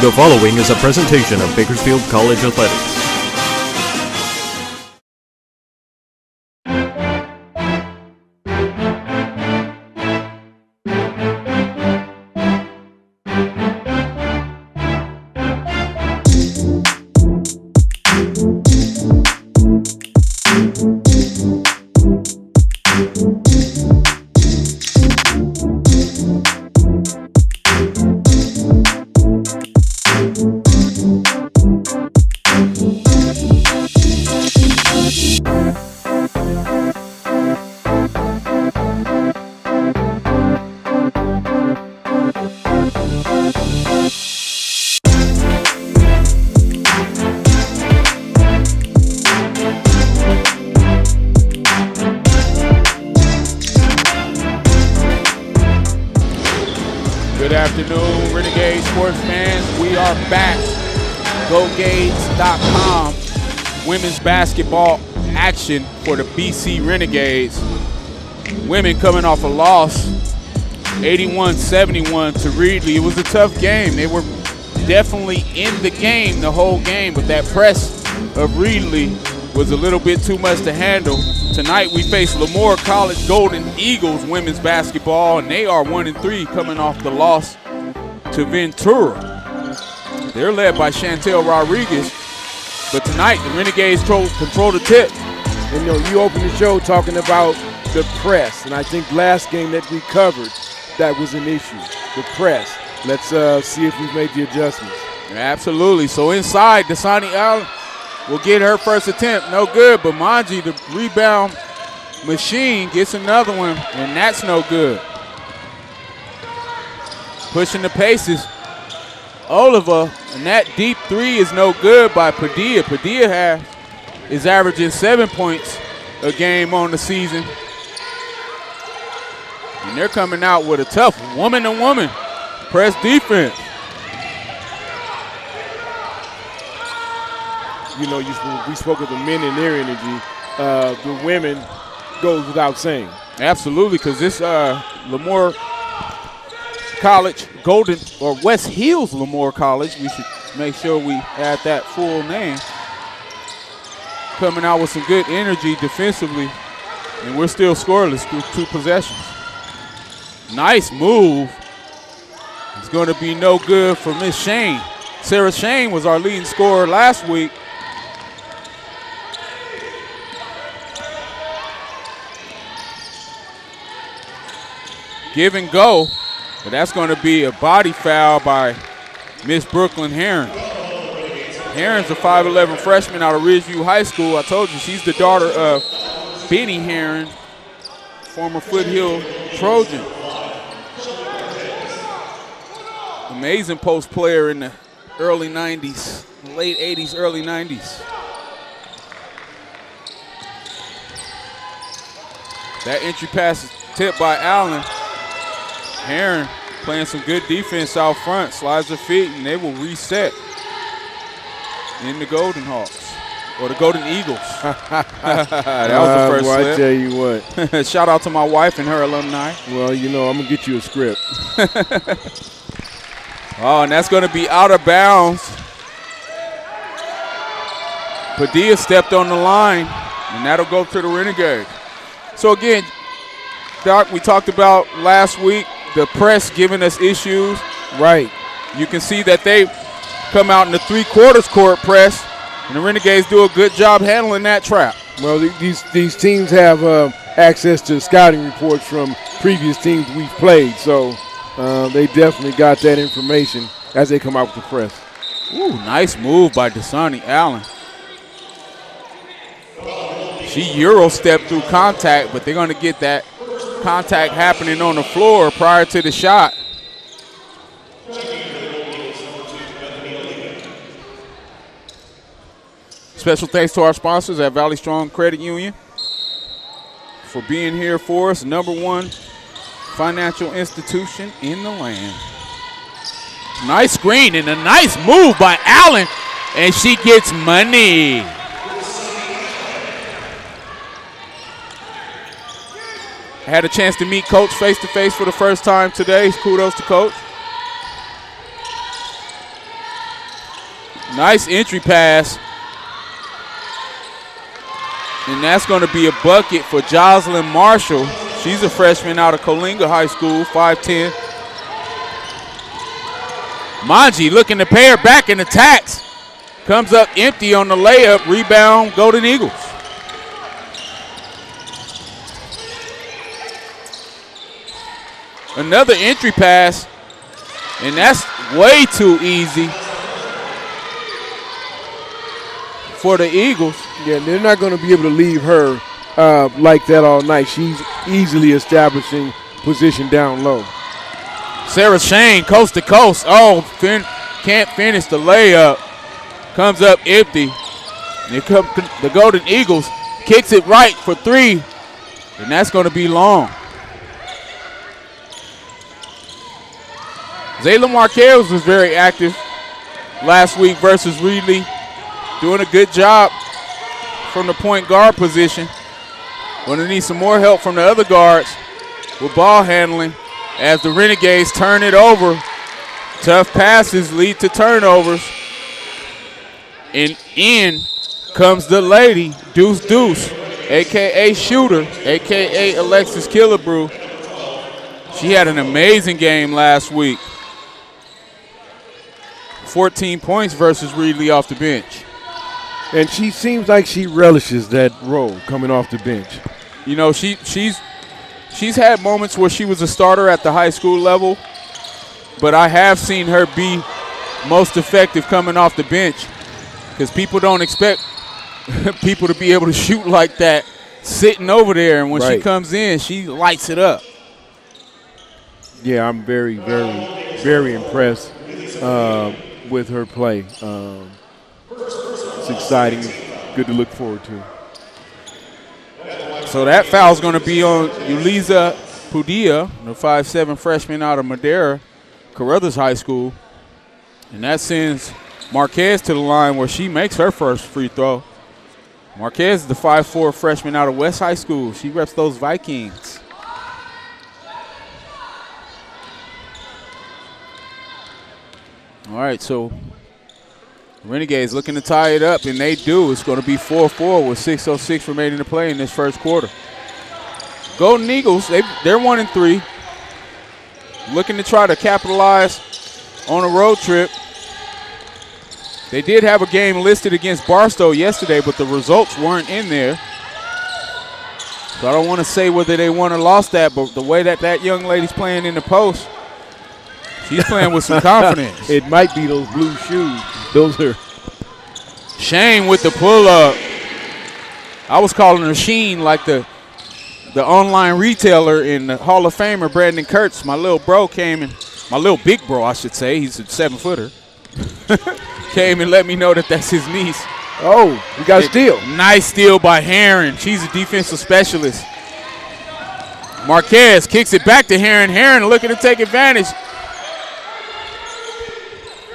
The following is a presentation of Bakersfield College Athletics. Good afternoon, Renegade sports fans. We are back. GoGades.com. Women's basketball action for the BC Renegades. Women coming off a loss, 81-71 to Reedley. It was a tough game. They were definitely in the game the whole game, but that press of Reedley was a little bit too much to handle. Tonight we face Lemoore College Golden Eagles women's basketball, and they are 1-3 coming off the loss to Ventura. They're led by Chantel Rodriguez, but tonight the Renegades control the tip. And you opened the show talking about the press, and I think last game that we covered, that was an issue, the press. Let's see if we've made the adjustments. Absolutely. So inside, Dasani Allen will get her first attempt. No good, but Manji, the rebound machine, gets another one, and that's no good. Pushing the paces, Oliver, and that deep three is no good by Padilla. Padilla is averaging 7 points a game on the season. And they're coming out with a tough woman-to-woman press defense. We spoke of the men and their energy. The women goes without saying. Absolutely, because this Lemoore College West Hills Lemoore College, we should make sure we add that full name, coming out with some good energy defensively, and we're still scoreless through 2 possessions. Nice move. It's going to be no good for Miss Shane. Sarah Shane was our leading scorer last week. Give and go, but that's going to be a body foul by Miss Brooklyn Heron. Heron's a 5'11 freshman out of Ridgeview High School. I told you she's the daughter of Benny Heron, former Foothill Trojan. Amazing post player in the early 90s, late 80s, early 90s. That entry pass is tipped by Allen. Heron playing some good defense out front, slides her feet, and they will reset in the Golden Hawks, or the Golden Eagles. That was the first slip. I tell you what. Shout out to my wife and her alumni. Well, I'm going to get you a script. Oh, and that's going to be out of bounds. Padilla stepped on the line, and that'll go to the Renegade. So again, Doc, we talked about last week, the press giving us issues. Right. You can see that they come out in the 3/4 court press, and the Renegades do a good job handling that trap. Well, these teams have access to scouting reports from previous teams we've played, so they definitely got that information as they come out with the press. Ooh, nice move by Dasani Allen. She Euro stepped through contact, but they're going to get that contact happening on the floor prior to the shot. Special thanks to our sponsors at Valley Strong Credit Union for being here for us. #1 financial institution in the land. Nice screen and a nice move by Allen, and she gets money. I had a chance to meet Coach face-to-face for the first time today. Kudos to Coach. Nice entry pass. And that's going to be a bucket for Jocelyn Marshall. She's a freshman out of Coalinga High School, 5'10". Manji looking to pay her back and attacks. Comes up empty on the layup. Rebound, Golden Eagles. Another entry pass, and that's way too easy for the Eagles. Yeah, they're not going to be able to leave her like that all night. She's easily establishing position down low. Sarah Shane, coast to coast. Oh, can't finish the layup. Comes up empty. The Golden Eagles kicks it right for three, and that's going to be long. Zayla Marquez was very active last week versus Reedley, doing a good job from the point guard position. Going to need some more help from the other guards with ball handling as the Renegades turn it over. Tough passes lead to turnovers. And in comes the lady, Deuce Deuce, a.k.a. Shooter, a.k.a. Alexis Killebrew. She had an amazing game last week. 14 points versus Reedley off the bench. And she seems like she relishes that role coming off the bench. You know, she's had moments where she was a starter at the high school level, but I have seen her be most effective coming off the bench because people don't expect people to be able to shoot like that sitting over there, and when she comes in, she lights it up. Yeah, I'm very, very, very impressed with her play. It's exciting, good to look forward to. So that foul's going to be on Uliza Padilla, the 5'7" freshman out of Madera, Carruthers High School. And that sends Marquez to the line where she makes her first free throw. Marquez is the 5'4" freshman out of West High School. She reps those Vikings. All right, so Renegades looking to tie it up, and they do. It's going to be 4-4 with 6:06 remaining to play in this first quarter. Golden Eagles, they're 1-3. Looking to try to capitalize on a road trip. They did have a game listed against Barstow yesterday, but the results weren't in there. So I don't want to say whether they won or lost that, but the way that young lady's playing in the post, she's playing with some confidence. It might be those blue shoes. Those are. Shane with the pull-up. I was calling her Sheen like the online retailer in the Hall of Famer Brandon Kurtz. My little bro came in, my little big bro, I should say. He's a 7-footer. Came and let me know that that's his niece. Oh, we got a steal. Nice steal by Heron. She's a defensive specialist. Marquez kicks it back to Heron. Heron looking to take advantage.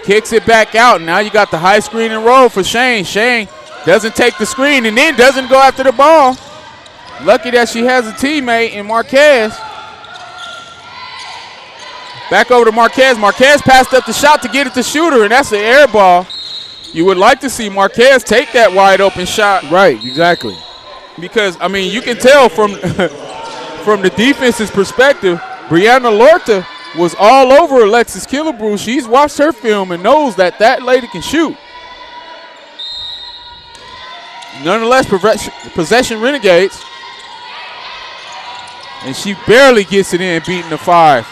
Kicks it back out. Now you got the high screen and roll for Shane. Shane doesn't take the screen and then doesn't go after the ball. Lucky that she has a teammate in Marquez. Back over to Marquez. Marquez passed up the shot to get it to Shooter, and that's an air ball. You would like to see Marquez take that wide open shot. Right, exactly. Because, I mean, you can tell from the defense's perspective, Brianna Lorta was all over Alexis Killebrew. She's watched her film and knows that lady can shoot. Nonetheless, possession Renegades. And she barely gets it in, beating the 5.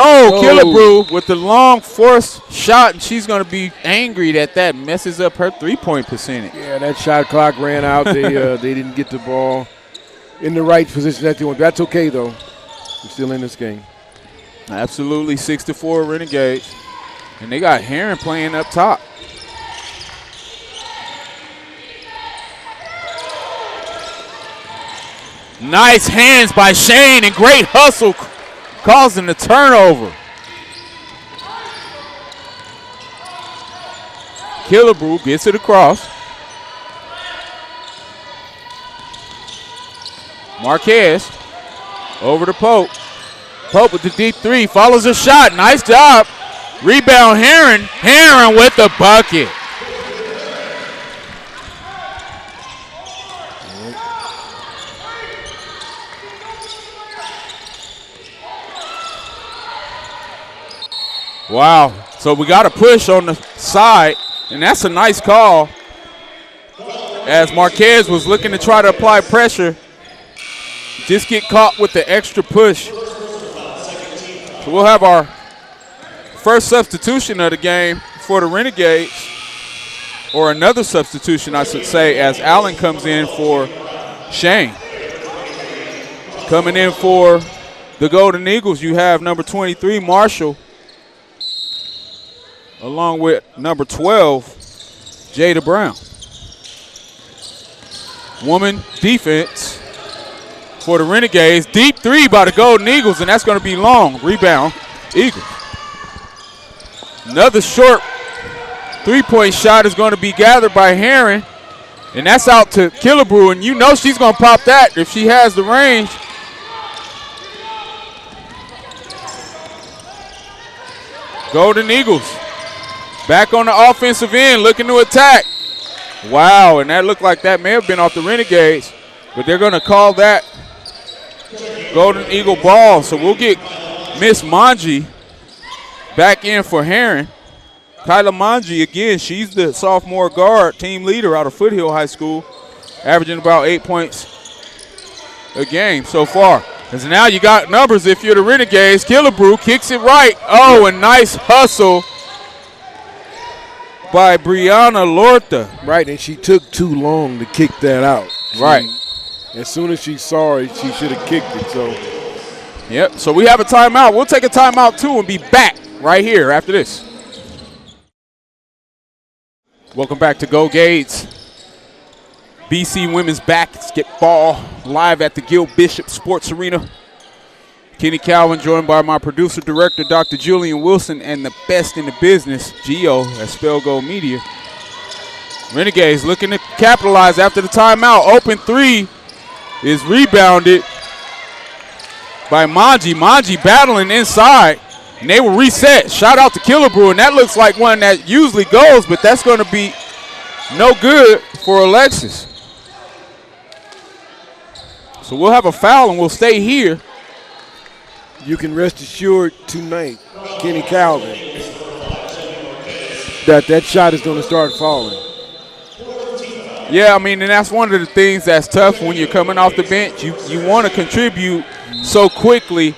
Oh, Killebrew with the long forced shot, and she's going to be angry that messes up her three-point percentage. Yeah, that shot clock ran out. They didn't get the ball in the right position that they want. That's okay, though. We're still in this game. Absolutely, 6-4 Renegades. And they got Heron playing up top. Nice hands by Shane and great hustle causing the turnover. Killebrew gets it across. Marquez over to Pope. Pope with the deep three, follows her shot. Nice job. Rebound, Herron. Herron with the bucket. Wow. So we got a push on the side, and that's a nice call. As Marquez was looking to try to apply pressure, just get caught with the extra push. So we'll have our first substitution of the game for the Renegades, or another substitution, I should say, as Allen comes in for Shane. Coming in for the Golden Eagles, you have number 23, Marshall, along with number 12, Jada Brown. Woman defense for the Renegades. Deep three by the Golden Eagles, and that's going to be long. Rebound, Eagles. Another short three-point shot is going to be gathered by Herron, and that's out to Killebrew, and you know she's going to pop that if she has the range. Golden Eagles back on the offensive end, looking to attack. Wow, and that looked like that may have been off the Renegades, but they're going to call that Golden Eagle ball. So we'll get Miss Manji back in for Herron. Kyla Manji, again, she's the sophomore guard, team leader out of Foothill High School, averaging about 8 points a game so far. Because now you got numbers if you're the Renegades. Killebrew kicks it right. Oh, a nice hustle by Brianna Lorta. Right, and she took too long to kick that out. Right. As soon as she saw it, she should have kicked it. So, yep, so we have a timeout. We'll take a timeout, too, and be back right here after this. Welcome back to Go Gades. BC Women's Basketball live at the Gil Bishop Sports Arena. Kenny Calvin, joined by my producer director, Dr. Julian Wilson, and the best in the business, Gio at Spellgo Media. Renegades looking to capitalize after the timeout. Open three is rebounded by Manji. Manji battling inside, and they will reset. Shout out to Killebrew, and that looks like one that usually goes, but that's going to be no good for Alexis. So we'll have a foul, and we'll stay here. You can rest assured tonight, Kenny Calvin, that shot is going to start falling. Yeah, I mean, and that's one of the things that's tough when you're coming off the bench. You want to contribute so quickly.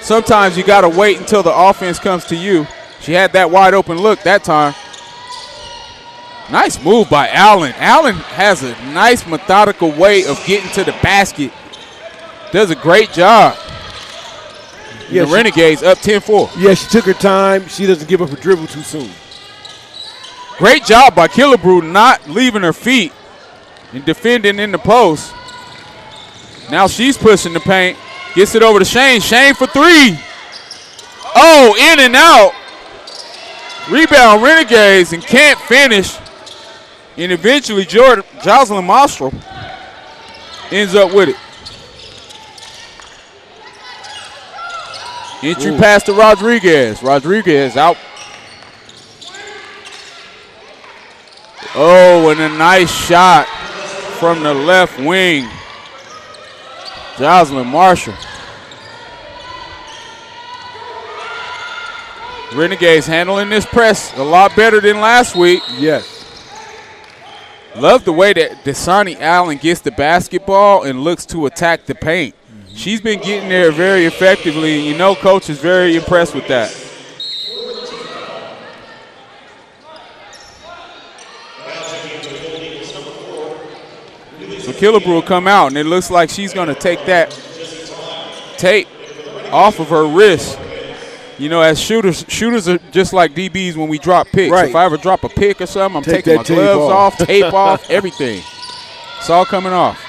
Sometimes you got to wait until the offense comes to you. She had that wide open look that time. Nice move by Allen. Allen has a nice methodical way of getting to the basket. Does a great job. Yeah, the Renegades up 10-4. Yeah, she took her time. She doesn't give up her dribble too soon. Great job by Killebrew not leaving her feet and defending in the post. Now she's pushing the paint. Gets it over to Shane. Shane for three. Oh, in and out. Rebound Renegades and can't finish. And eventually Jocelyn Mostro ends up with it. Entry pass to Rodriguez. Rodriguez out. Oh, and a nice shot from the left wing. Jocelyn Marshall. Renegades handling this press a lot better than last week. Yes. Love the way that Dasani Allen gets the basketball and looks to attack the paint. She's been getting there very effectively, and you know Coach is very impressed with that. So Killebrew will come out, and it looks like she's going to take that tape off of her wrist. You know, as shooters are just like DBs when we drop picks. Right. If I ever drop a pick or something, I'm taking my gloves off, tape off, everything. It's all coming off.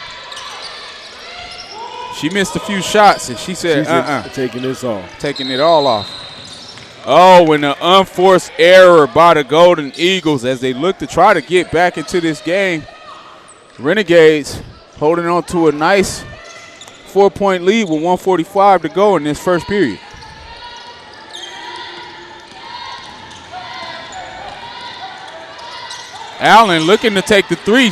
She missed a few shots, and she said, taking this off. Taking it all off. Oh, and an unforced error by the Golden Eagles as they look to try to get back into this game. Renegades holding on to a nice 4-point lead with 1:45 to go in this first period. Allen looking to take the three.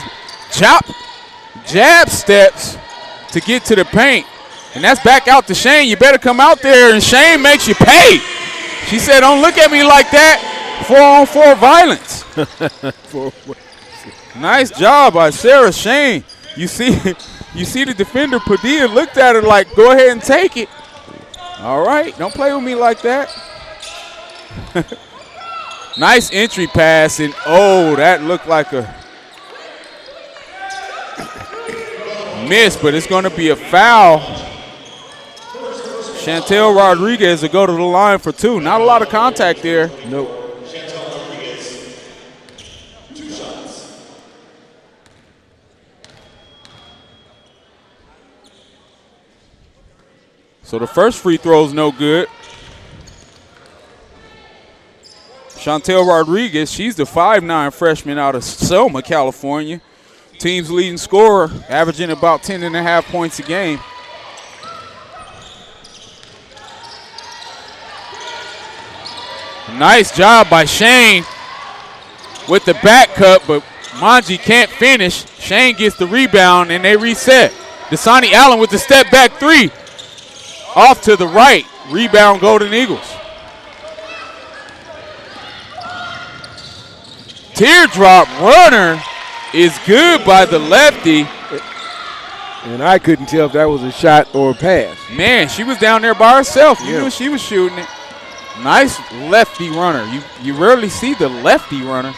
Jab steps to get to the paint. And that's back out to Shane. You better come out there, and Shane makes you pay. She said, don't look at me like that. 4-on-4 violence. Nice job by Sarah Shane. You see the defender, Padilla, looked at her like, go ahead and take it. All right, don't play with me like that. Nice entry pass, and that looked like a miss, but it's going to be a foul. Chantel Rodriguez will go to the line for 2. Not a lot of contact there. Nope. So the first free throw is no good. Chantel Rodriguez, she's the 5'9" freshman out of Selma, California. Team's leading scorer, averaging about 10.5 points a game. Nice job by Shane with the back cut, but Manji can't finish. Shane gets the rebound, and they reset. Dasani Allen with the step back 3. Off to the right. Rebound, Golden Eagles. Teardrop runner is good by the lefty. And I couldn't tell if that was a shot or a pass. Man, she was down there by herself. You knew she was shooting it. Nice lefty runner. You rarely see the lefty runner.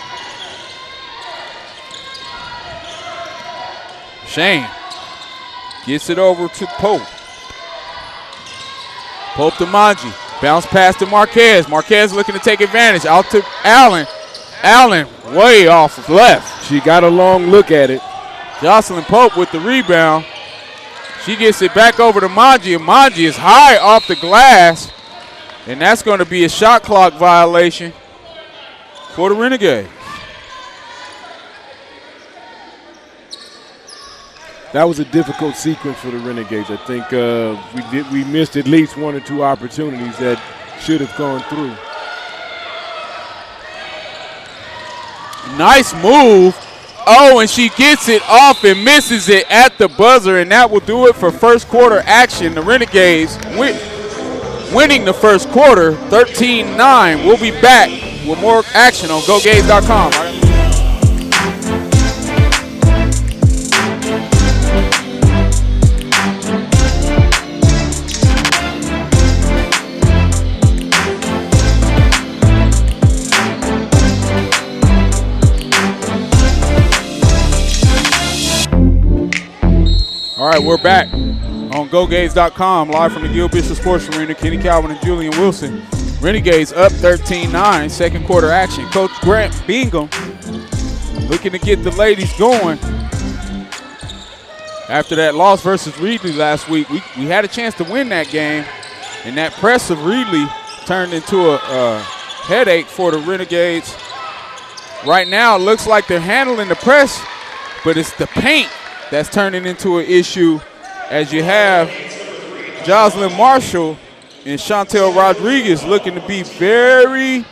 Shane gets it over to Pope. Pope to Manji. Bounce pass to Marquez. Marquez looking to take advantage. Out to Allen. Allen way off left. She got a long look at it. Jocelyn Pope with the rebound. She gets it back over to Manji, and Manji is high off the glass. And that's going to be a shot clock violation for the Renegades. That was a difficult sequence for the Renegades. I think we missed at least 1 or 2 opportunities that should have gone through. Nice move. Oh, and she gets it off and misses it at the buzzer, and that will do it for first quarter action. The Renegades winning the first quarter, 13-9. We'll be back with more action on GoGays.com. All right, we're back on GoGays.com, live from the Gil Bishop Sports Arena. Kenny Calvin and Julian Wilson. Renegades up 13-9, second quarter action. Coach Grant Bingham looking to get the ladies going. After that loss versus Reedley last week, we had a chance to win that game, and that press of Reedley turned into a headache for the Renegades. Right now, it looks like they're handling the press, but it's the paint that's turning into an issue, as you have Jocelyn Marshall and Chantel Rodriguez looking to be very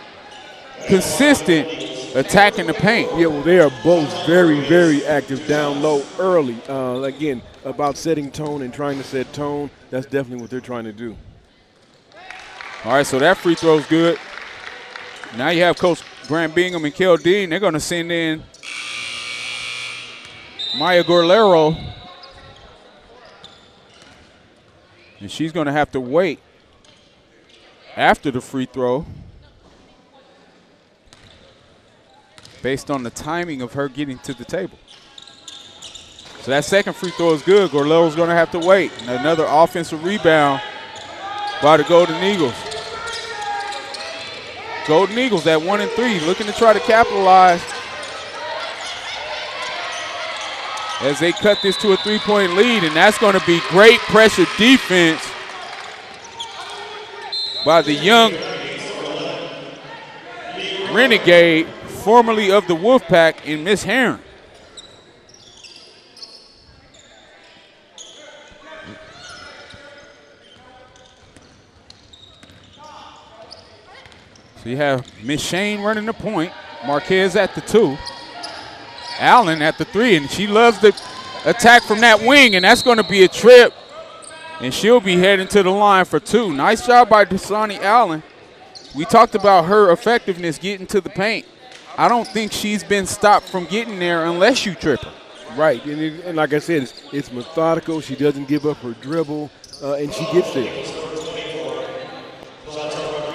consistent attacking the paint. Yeah, well, they are both very, very active down low early. Again, about setting tone and trying to set tone. That's definitely what they're trying to do. All right, so that free throw is good. Now you have Coach Grant Bingham and Kel Dean. They're going to send in Maya Gorlero, and she's going to have to wait after the free throw based on the timing of her getting to the table. So that second free throw is good. Gorlero's going to have to wait. And another offensive rebound by the Golden Eagles. Golden Eagles at 1-3, looking to try to capitalize as they cut this to a 3-point lead, and that's going to be great pressure defense by the young Renegade, formerly of the Wolfpack, in Miss Heron. So you have Miss Shane running the point, Marquez at the 2. Allen at the 3, and she loves the attack from that wing, and that's going to be a trip, and she'll be heading to the line for 2. Nice job by Dasani Allen. We talked about her effectiveness getting to the paint. I don't think she's been stopped from getting there unless you trip her. Right, and like I said, it's methodical. She doesn't give up her dribble, and she gets there.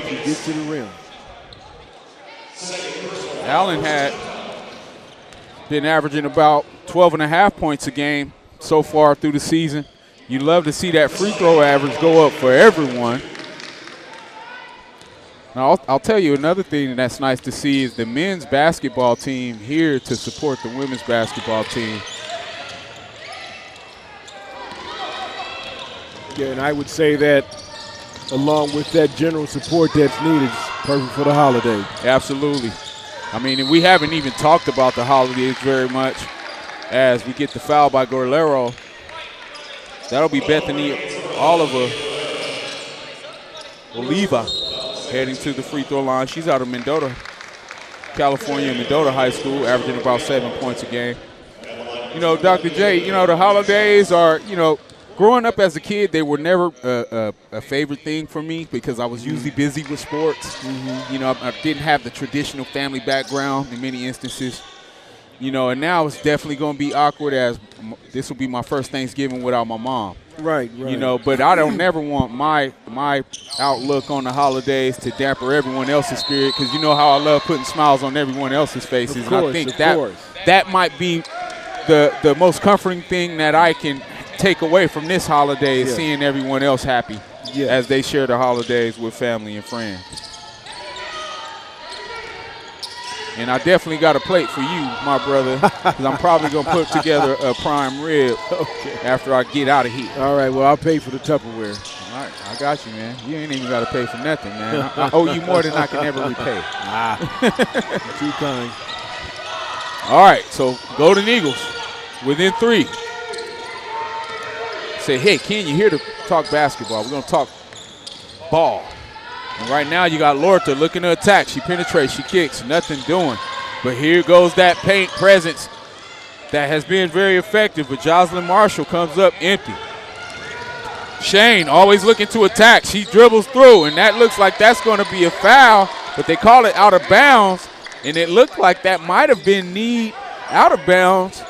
She gets to the rim. Allen had been averaging about 12.5 points a game so far through the season. You love to see that free throw average go up for everyone. Now, I'll tell you another thing that's nice to see is the men's basketball team here to support the women's basketball team. Yeah, and I would say that along with that general support that's needed, it's perfect for the holiday. Absolutely. I mean, and we haven't even talked about the holidays very much as we get the foul by Gorlero. That'll be Bethany Oliva heading to the free throw line. She's out of Mendota, California, Mendota High School, averaging about 7 points a game. You know, Dr. J, you know, the holidays are, you know, growing up as a kid, they were never a favorite thing for me because I was usually busy with sports. You know, I didn't have the traditional family background in many instances. You know, and now it's definitely going to be awkward as this will be my first Thanksgiving without my mom. Right. You know, but I don't never want my outlook on the holidays to damper everyone else's spirit because you know how I love putting smiles on everyone else's faces. Of course, and I think that might be the most comforting thing that I can take away from this holiday is seeing everyone else happy as they share the holidays with family and friends. And I definitely got a plate for you, my brother, because I'm probably going to put together a prime rib after I get out of here. All right, well, I'll pay for the Tupperware. All right, I got you, man. You ain't even got to pay for nothing, man. I owe you more than I can ever repay. Too kind. All right, so Golden Eagles within 3. Say, hey, Ken, you're here to talk basketball. We're going to talk ball. And right now you got Lorta looking to attack. She penetrates, she kicks, nothing doing. But here goes that paint presence that has been very effective. But Jocelyn Marshall comes up empty. Shane always looking to attack. She dribbles through, and that looks like that's going to be a foul. But they call it out of bounds, and it looked like that might have been kneed out of bounds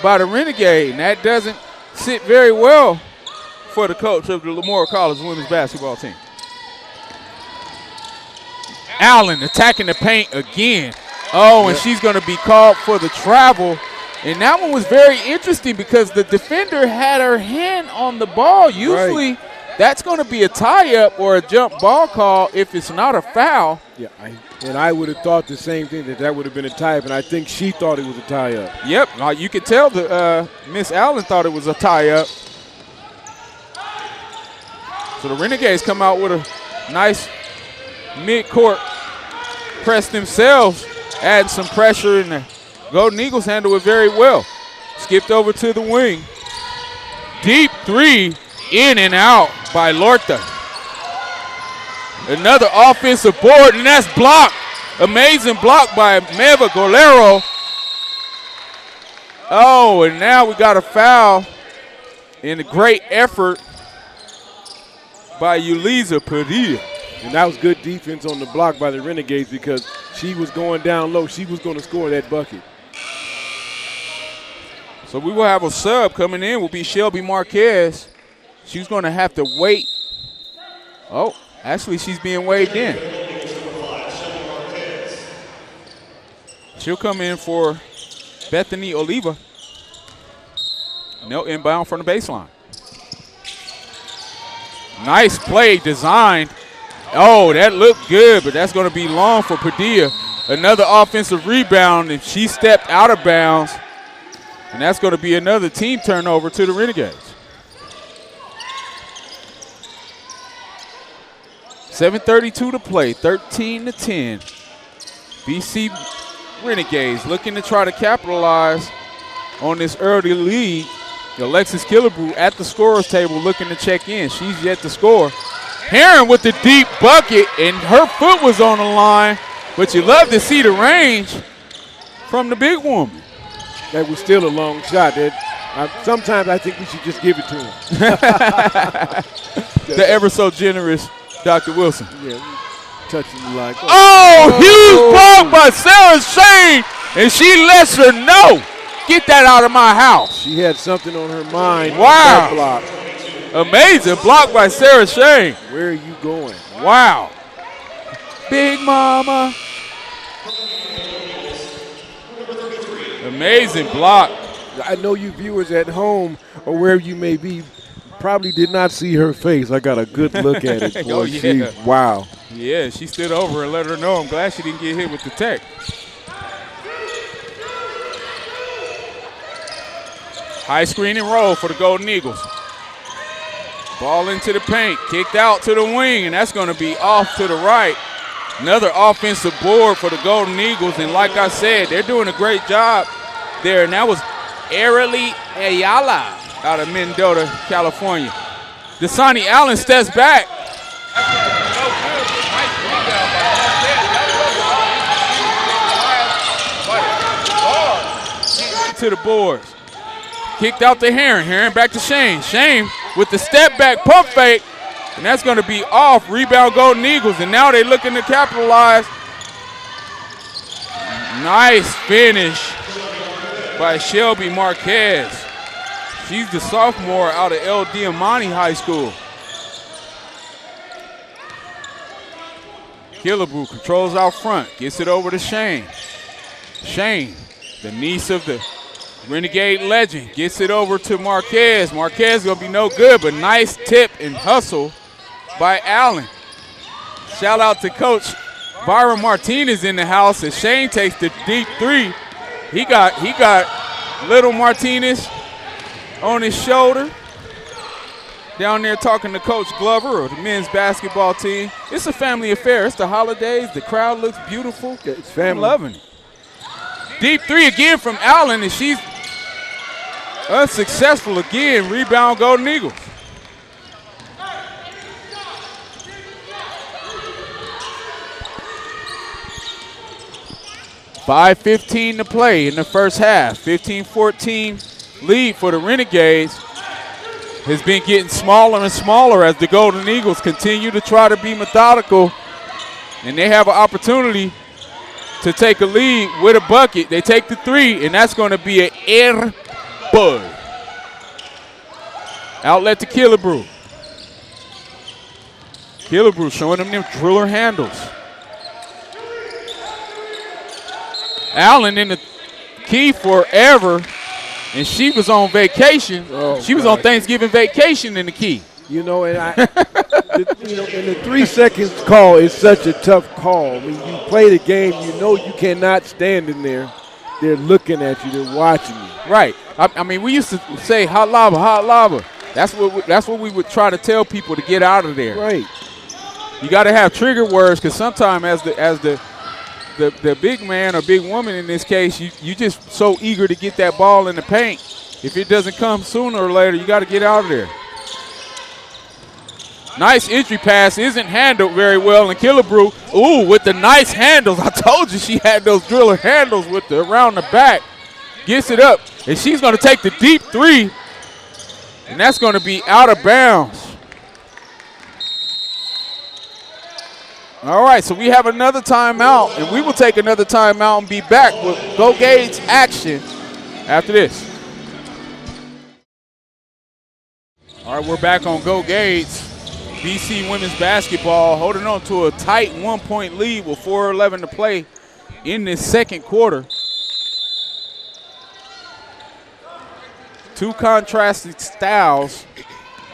by the Renegade. And that doesn't sit very well for the coach of the Lemoore College women's basketball team. Allen attacking the paint again. Oh, and she's going to be called for the travel. And that one was very interesting because the defender had her hand on the ball. Usually that's going to be a tie-up or a jump ball call if it's not a foul. Yeah, I would have thought the same thing, that would have been a tie-up, and I think she thought it was a tie-up. Yep, you could tell the Miss Allen thought it was a tie-up. So the Renegades come out with a nice mid-court press themselves, adding some pressure, and the Golden Eagles handle it very well. Skipped over to the wing. Deep 3, in and out by Lorta. Another offensive board, and that's blocked. Amazing block by Meva Golero. Oh, and now we got a foul in a great effort by Yulisa Padilla. And that was good defense on the block by the Renegades because she was going down low. She was going to score that bucket. So we will have a sub coming in. Will be Shelby Marquez. She's going to have to wait. Oh, actually she's being waved in. She'll come in for Bethany Oliva. No inbound from the baseline. Nice play designed. Oh, that looked good, but that's going to be long for Padilla. Another offensive rebound, and she stepped out of bounds. And that's going to be another team turnover to the Renegades. 7:32 to play, 13-10. BC Renegades looking to try to capitalize on this early lead. Alexis Killebrew at the scorer's table looking to check in. She's yet to score. Heron with the deep bucket, and her foot was on the line, but you love to see the range from the big woman. That was still a long shot. Sometimes I think we should just give it to him. The ever so generous Dr. Wilson. Yeah, touching the line. Huge block by Sarah Shane, and she lets her know. Get that out of my house. She had something on her mind. Wow. That block. Amazing block by Sarah Shane. Where are you going? Wow. Big Mama. Amazing block. I know you viewers at home or wherever you may be probably did not see her face. I got a good look at it. Boy. Oh, yeah. Wow. Yeah, she stood over and let her know. I'm glad she didn't get hit with the tech. High screen and roll for the Golden Eagles. Ball into the paint, kicked out to the wing, and that's going to be off to the right. Another offensive board for the Golden Eagles, and like I said, they're doing a great job there, and that was Arely Ayala out of Mendota, California. Dasani Allen steps back. To the boards. Kicked out to Herring. Herring back to Shane. Shane with the step back pump fake, and that's going to be off. Rebound Golden Eagles, and now they're looking to capitalize. Nice finish by Shelby Marquez. She's the sophomore out of El Diamante High School. Killebrew controls out front, gets it over to Shane. Shane, the niece of the Renegade legend, gets it over to Marquez. Marquez gonna be no good, but nice tip and hustle by Allen. Shout out to Coach Byron Martinez in the house as Shane takes the deep three. He got little Martinez on his shoulder down there talking to Coach Glover or the men's basketball team. It's a family affair. It's the holidays. The crowd looks beautiful. It's family. I'm loving it. Deep three again from Allen, and she's unsuccessful again. Rebound Golden Eagles. .5:15 to play in the first half. 15-14 lead for the Renegades has been getting smaller and smaller as the Golden Eagles continue to try to be methodical, and they have an opportunity to take a lead with a bucket. They take the three, and that's going to be an air bud. Outlet to Killebrew. Killebrew showing them driller handles. Allen in the key forever, and she was on vacation. She was on Thanksgiving vacation in the key. You know, and and the 3 seconds call is such a tough call. When you play the game, you know you cannot stand in there. They're looking at you. They're watching you. Right. I mean, we used to say hot lava, hot lava. That's what we would try to tell people to get out of there. Right. You got to have trigger words, because sometimes as the big man or big woman in this case, you just so eager to get that ball in the paint. If it doesn't come sooner or later, you got to get out of there. Nice entry pass, isn't handled very well, and Killebrew, with the nice handles. I told you she had those driller handles with the around the back. Gets it up, and she's going to take the deep three, and that's going to be out of bounds. All right, so we have another timeout, and we will take another timeout and be back with Go Gades action after this. All right, we're back on Go Gades. BC women's basketball holding on to a tight 1-point lead with 4:11 to play in this second quarter. Two contrasting styles.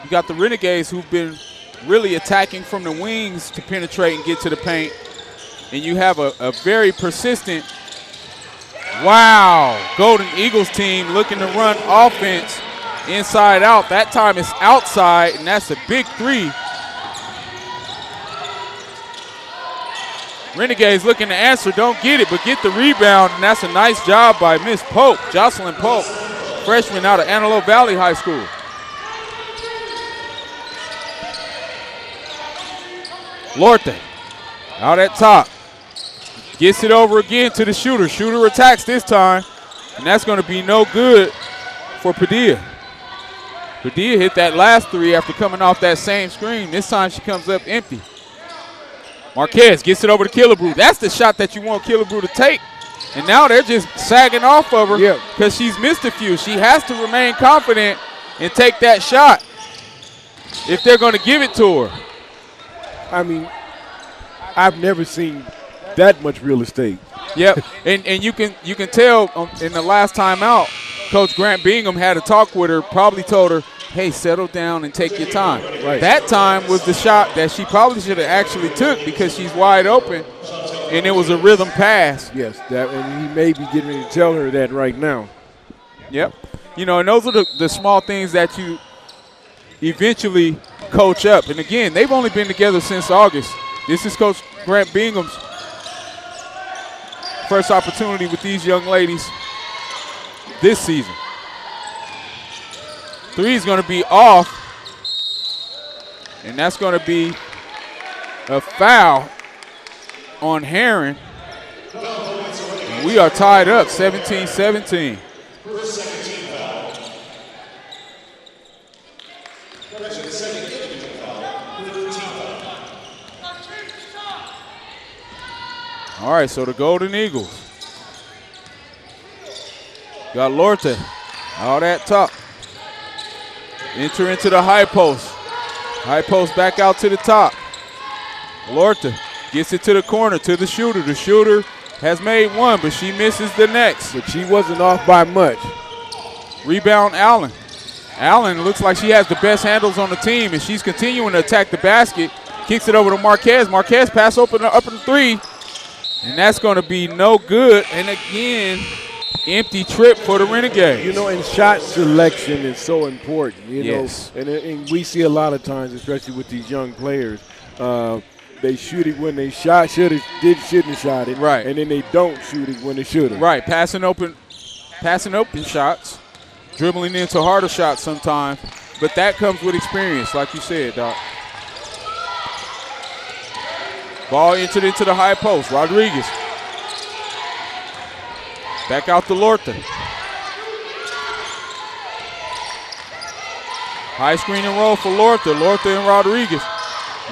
You got the Renegades, who've been really attacking from the wings to penetrate and get to the paint. And you have a very persistent, Golden Eagles team looking to run offense inside out. That time it's outside, and that's a big three. Renegades looking to answer, don't get it, but get the rebound, and that's a nice job by Miss Pope, Jocelyn Pope, freshman out of Antelope Valley High School. Lorte out at top. Gets it over again to the shooter. Shooter attacks this time. And that's going to be no good for Padilla. Padilla hit that last three after coming off that same screen. This time she comes up empty. Marquez gets it over to Killebrew. That's the shot that you want Killebrew to take. And now they're just sagging off of her because she's missed a few. She has to remain confident and take that shot if they're going to give it to her. I mean, I've never seen that much real estate. Yep, and you can tell in the last time out, Coach Grant Bingham had a talk with her, probably told her, hey, settle down and take your time. Right. That time was the shot that she probably should have actually took because she's wide open, and it was a rhythm pass. Yes, and he may be getting ready to tell her that right now. Yep. You know, and those are the small things that you eventually coach up. And, again, they've only been together since August. This is Coach Grant Bingham's first opportunity with these young ladies this season. Three is going to be off, and that's going to be a foul on Herron. And we are tied up 17-17. All right, so the Golden Eagles got Lorte, all that top. Enter into the high post. High post back out to the top. Lorte gets it to the corner, to the shooter. The shooter has made one, but she misses the next. But she wasn't off by much. Rebound, Allen. Allen looks like she has the best handles on the team, and she's continuing to attack the basket. Kicks it over to Marquez. Marquez pass open up in the three, and that's going to be no good. And again, empty trip for the Renegades. You know, and shot selection is so important, you Yes. know. And we see a lot of times, especially with these young players, they shoot it when they shouldn't have shot it. Right. And then they don't shoot it when they should have. Right, passing open shots, dribbling into harder shots sometimes. But that comes with experience, like you said, Doc. Ball entered into the high post. Rodriguez. Back out to Lorte. High screen and roll for Lorte. Lorte and Rodriguez.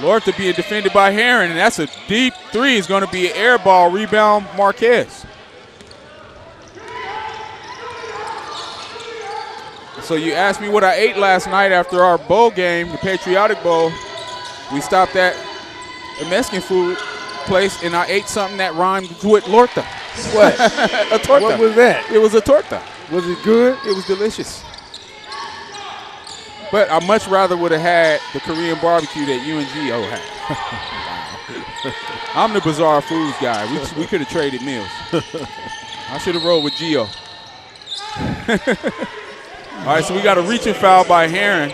Lorte being defended by Herron, and that's a deep three. It's going to be an air ball rebound, Marquez. So you asked me what I ate last night after our bowl game, the Patriotic Bowl. We stopped at a Mexican food place, and I ate something that rhymed with Lorte. What? A torta. What was that? It was a torta. Was it good? It was delicious. But I much rather would have had the Korean barbecue that UNGO had. I'm the bizarre foods guy. We could have traded meals. I should have rolled with Gio. All right, so we got a reaching foul by Herron.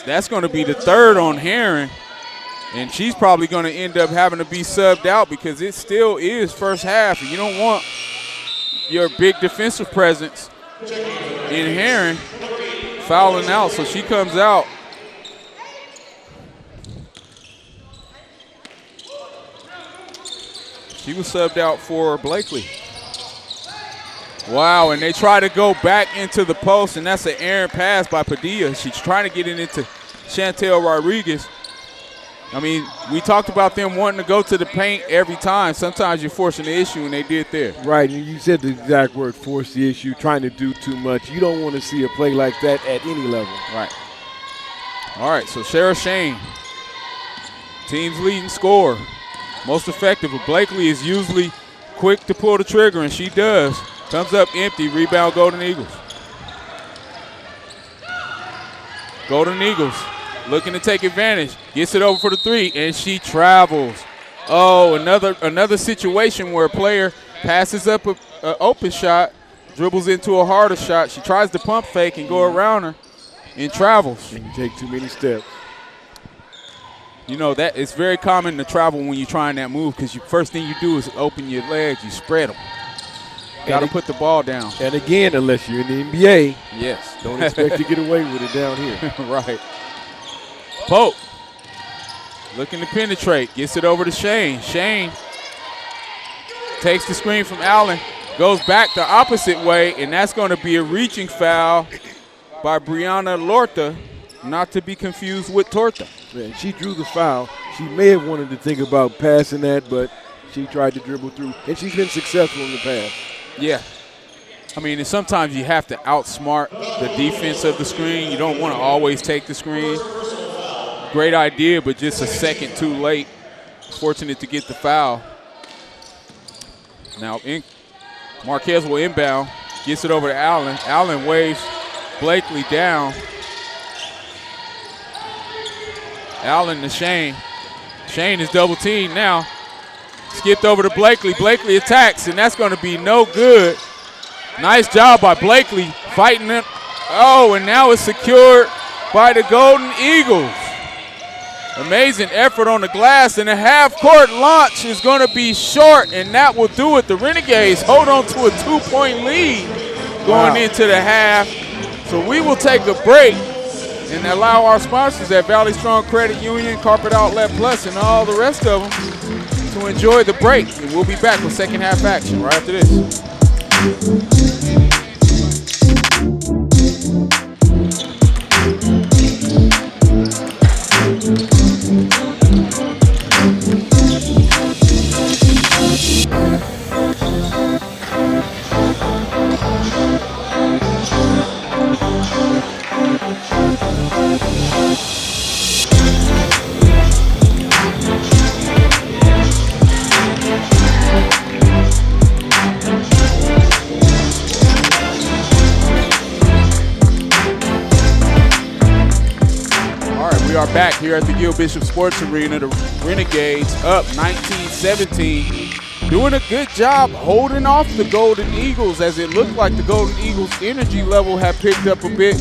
That's going to be the third on Herron. And she's probably going to end up having to be subbed out because it still is first half. And you don't want your big defensive presence in Herron fouling out. So she comes out. She was subbed out for Blakely. Wow, and they try to go back into the post, and that's an errant pass by Padilla. She's trying to get it into Chantel Rodriguez. I mean, we talked about them wanting to go to the paint every time. Sometimes you're forcing the issue, and they did there. Right, and you said the exact word, force the issue, trying to do too much. You don't want to see a play like that at any level. Right. All right, so Sarah Shane, team's leading scorer, most effective. But Blakely is usually quick to pull the trigger, and she does. Comes up empty, rebound Golden Eagles. Golden Eagles looking to take advantage. Gets it over for the three, and she travels. Oh, another situation where a player passes up an open shot, dribbles into a harder shot. She tries to pump fake and go around her and travels. And you take too many steps. You know, that it's very common to travel when you're trying that move because first thing you do is open your legs, you spread them. Got to put the ball down. And again, unless you're in the NBA, yes, don't expect to get away with it down here. Right. Pope looking to penetrate. Gets it over to Shane. Shane takes the screen from Allen, goes back the opposite way, and that's going to be a reaching foul by Brianna Lorta, not to be confused with Torta. Man, she drew the foul. She may have wanted to think about passing that, but she tried to dribble through, and she's been successful in the pass. Yeah. I mean, and sometimes you have to outsmart the defense of the screen. You don't want to always take the screen. Great idea, but just a second too late. Fortunate to get the foul. Now, Marquez will inbound, gets it over to Allen. Allen waves Blakely down. Allen to Shane. Shane is double teamed now. Skipped over to Blakely. Blakely attacks, and that's going to be no good. Nice job by Blakely fighting it. Oh, and now it's secured by the Golden Eagles. Amazing effort on the glass, and the half-court launch is going to be short, and that will do it. The Renegades hold on to a 2-point lead going into the half. So we will take a break and allow our sponsors at Valley Strong Credit Union, Carpet Outlet Plus, and all the rest of them to enjoy the break. And we'll be back with second half action right after this. Are back here at the Gil Bishop Sports Arena. The Renegades up 19-17, doing a good job holding off the Golden Eagles, as it looked like the Golden Eagles' energy level had picked up a bit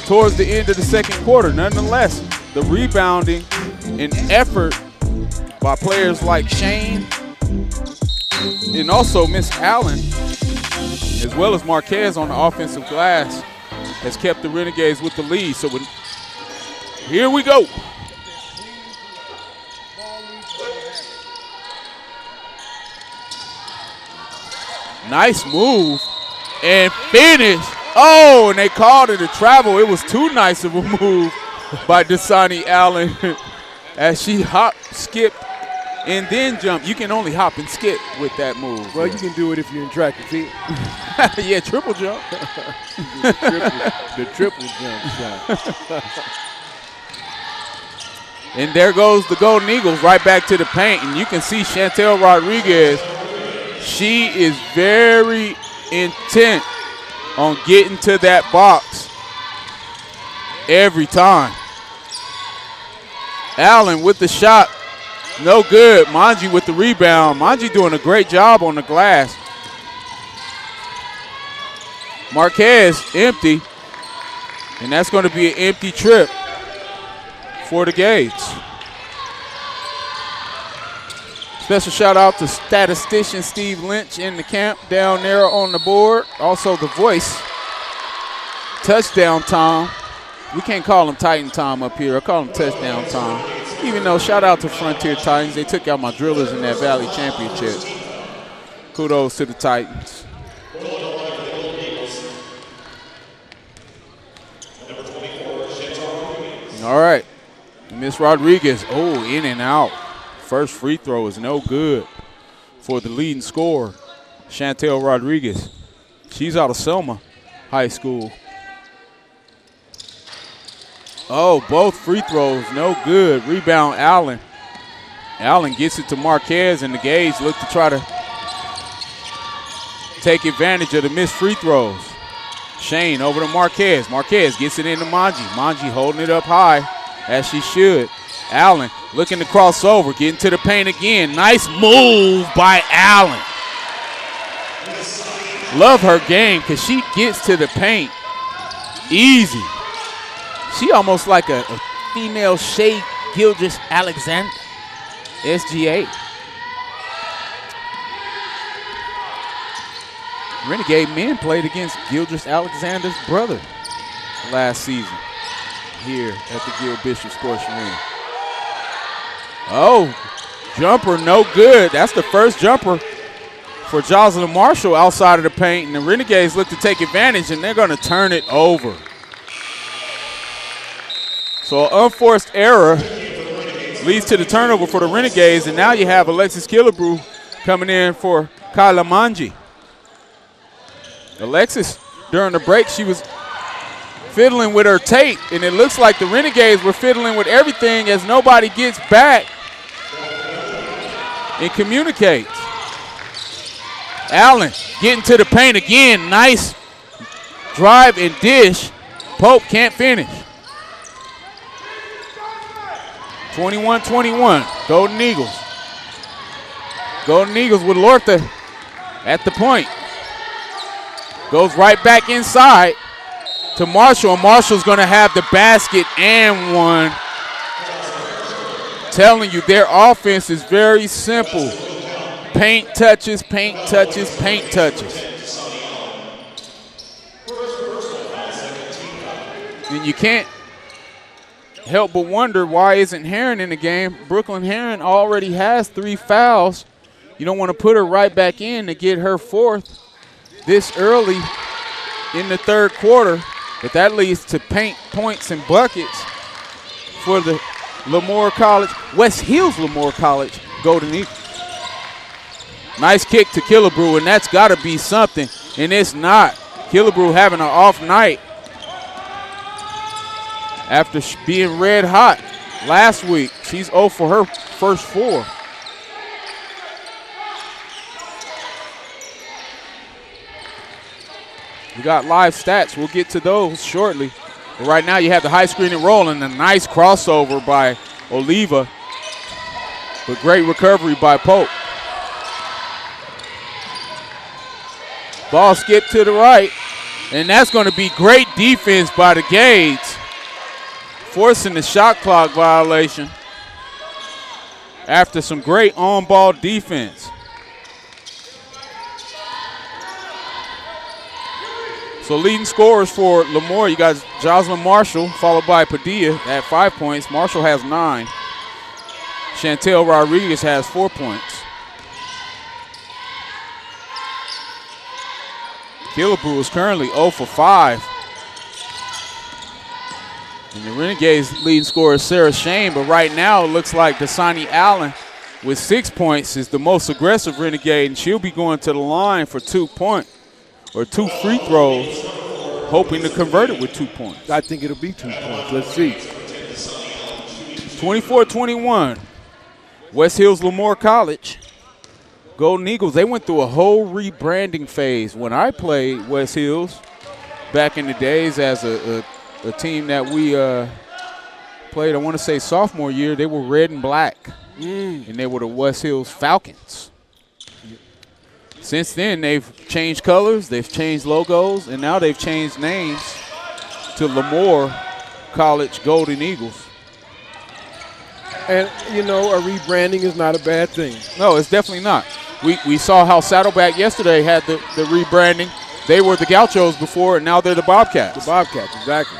towards the end of the second quarter. Nonetheless, the rebounding and effort by players like Shane and also Miss Allen, as well as Marquez on the offensive glass, has kept the Renegades with the lead. So here we go. Nice move and finish. Oh, and they called it a travel. It was too nice of a move by Dasani Allen as she hopped, skipped, and then jumped. You can only hop and skip with that move. Well, you can do it if you're in track and field. Yeah, triple jump. the triple jump shot. And there goes the Golden Eagles right back to the paint. And you can see Chantel Rodriguez. She is very intent on getting to that box every time. Allen with the shot. No good. Manji with the rebound. Manji doing a great job on the glass. Marquez empty. And that's going to be an empty trip for the Gades. Special shout out to statistician Steve Lynch in the camp down there on the board. Also the voice, Touchdown Tom. We can't call him Titan Tom up here. I call him Touchdown Tom. Even though shout out to Frontier Titans. They took out my Drillers in that Valley Championship. Kudos to the Titans. All right. Miss Rodriguez, in and out. First free throw is no good for the leading scorer, Chantel Rodriguez. She's out of Selma High School. Oh, both free throws, no good. Rebound, Allen. Allen gets it to Marquez, and the Gades look to try to take advantage of the missed free throws. Shane over to Marquez. Marquez gets it into Manji. Manji holding it up high, as she should. Allen looking to cross over, getting to the paint again. Nice move by Allen. Love her game because she gets to the paint easy. She almost like a female Shea Gildress Alexander, SGA. Renegade men played against Gildress Alexander's brother last season here at the Gil Bishop Sports Arena. Oh, jumper no good. That's the first jumper for Jocelyn Marshall outside of the paint, and the Renegades look to take advantage, and they're going to turn it over. So an unforced error leads to the turnover for the Renegades, and now you have Alexis Killebrew coming in for Kyla Manji. Alexis, during the break, she was fiddling with her tape, and it looks like the Renegades were fiddling with everything as nobody gets back and communicates. Allen getting to the paint again. Nice drive and dish. Pope can't finish. 21-21, Golden Eagles. Golden Eagles with Lortha at the point. Goes right back inside to Marshall, and Marshall's going to have the basket and one. Telling you, their offense is very simple. Paint touches, paint touches, paint touches. And you can't help but wonder, why isn't Herron in the game? Brooklyn Herron already has 3 fouls. You don't want to put her right back in to get her 4th this early in the 3rd quarter, but that leads to paint, points, and buckets for the Lemoore College, West Hills Lemoore College Golden Eagles. Nice kick to Killebrew, and that's got to be something, and it's not. Killebrew having an off night after being red hot last week. She's 0 for her first 4. We got live stats. We'll get to those shortly. But right now you have the high screen and roll, and a nice crossover by Oliva. But great recovery by Pope. Ball skipped to the right, and that's going to be great defense by the Gades, forcing the shot clock violation after some great on-ball defense. So leading scorers for Lemoore, you got Jocelyn Marshall, followed by Padilla at 5 points. Marshall has 9. Chantel Rodriguez has 4 points. Killebrew is currently 0 for 5. And the Renegades leading scorer is Sarah Shane, but right now it looks like Dasani Allen with 6 points is the most aggressive Renegade, and she'll be going to the line for 2 free throws, hoping to convert it with 2 points. I think it'll be 2 points. Let's see. 24-21, West Hills Lemoore College. Golden Eagles, they went through a whole rebranding phase. When I played West Hills back in the days as a team that we played, I want to say sophomore year, they were red and black, and they were the West Hills Falcons. Since then, they've changed colors, they've changed logos, and now they've changed names to Lemoore College Golden Eagles. And, you know, a rebranding is not a bad thing. No, it's definitely not. We saw how Saddleback yesterday had the rebranding. They were the Gauchos before, and now they're the Bobcats. The Bobcats, exactly.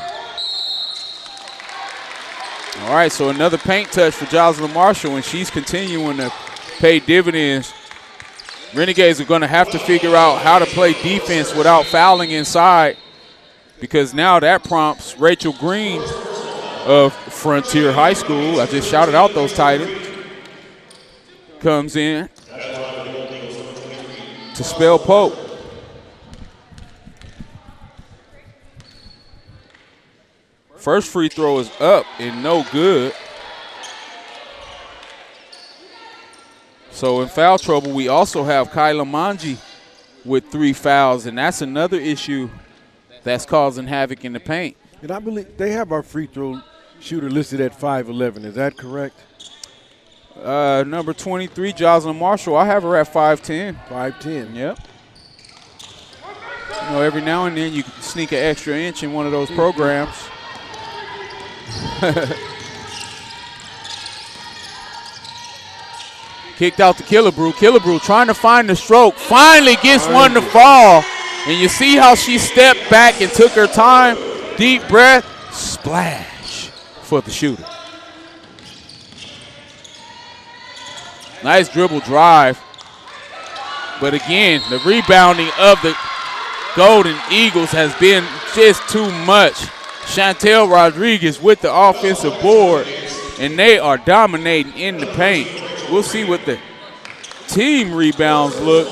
All right, so another paint touch for Jocelyn Marshall, and she's continuing to pay dividends. Renegades are going to have to figure out how to play defense without fouling inside, because now that prompts Rachel Green of Frontier High School, I just shouted out those titles, comes in to spell Pope. First free throw is up and no good. So in foul trouble, we also have Kyla Manji with 3 fouls, and that's another issue that's causing havoc in the paint. And I believe they have our free throw shooter listed at 5'11". Is that correct? Number 23, Jocelyn Marshall, I have her at 5'10". 5'10". Yep. You know, every now and then you can sneak an extra inch in one of those programs. Kicked out to Killebrew. Killebrew trying to find the stroke. Finally gets one to fall. And you see how she stepped back and took her time. Deep breath. Splash for the shooter. Nice dribble drive. But again, the rebounding of the Golden Eagles has been just too much. Chantel Rodriguez with the offensive board, and they are dominating in the paint. We'll see what the team rebounds look.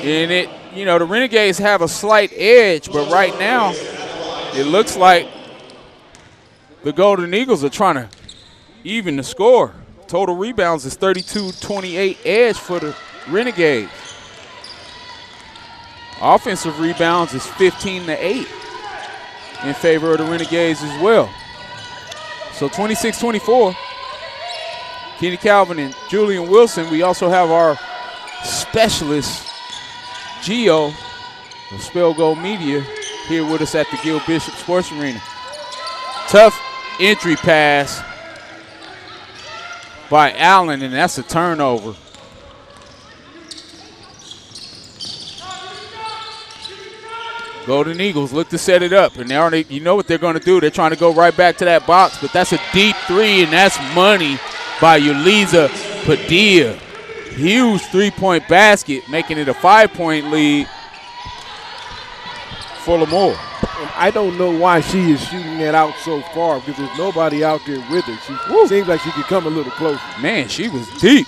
And the Renegades have a slight edge, but right now it looks like the Golden Eagles are trying to even the score. Total rebounds is 32-28 edge for the Renegades. Offensive rebounds is 15-8 in favor of the Renegades as well. So 26-24. Kenny Calvin and Julian Wilson. We also have our specialist, Gio of Spell Gold Media, here with us at the Gil Bishop Sports Arena. Tough entry pass by Allen, and that's a turnover. Golden Eagles look to set it up, and you know what they're going to do. They're trying to go right back to that box, but that's a deep three, and that's money by Yuliza Padilla. Huge three-point basket, making it a 5-point lead for Lemoore. And I don't know why she is shooting that out so far, because there's nobody out there with her. She seems like she could come a little closer. Man, she was deep.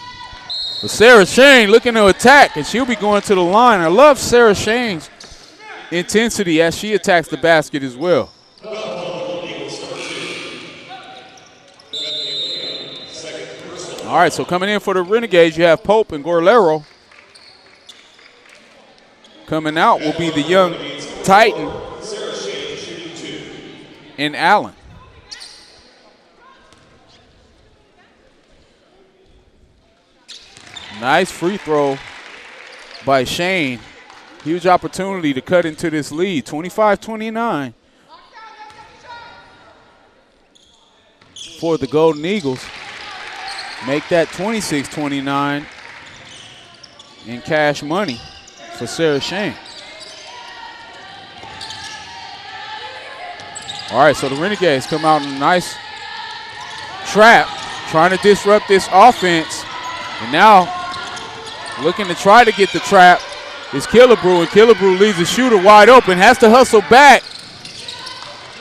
But Sarah Shane looking to attack, and she'll be going to the line. I love Sarah Shane's intensity as she attacks the basket as well. All right, so coming in for the Renegades, you have Pope and Gorlero. Coming out will be the young Titan and Allen. Nice free throw by Shane. Huge opportunity to cut into this lead, 25-29 for the Golden Eagles. Make that 26-29 in cash money for Sarah Shane. All right, so the Renegades come out in a nice trap, trying to disrupt this offense. And now looking to try to get the trap is Killebrew, and Killebrew leaves the shooter wide open, has to hustle back.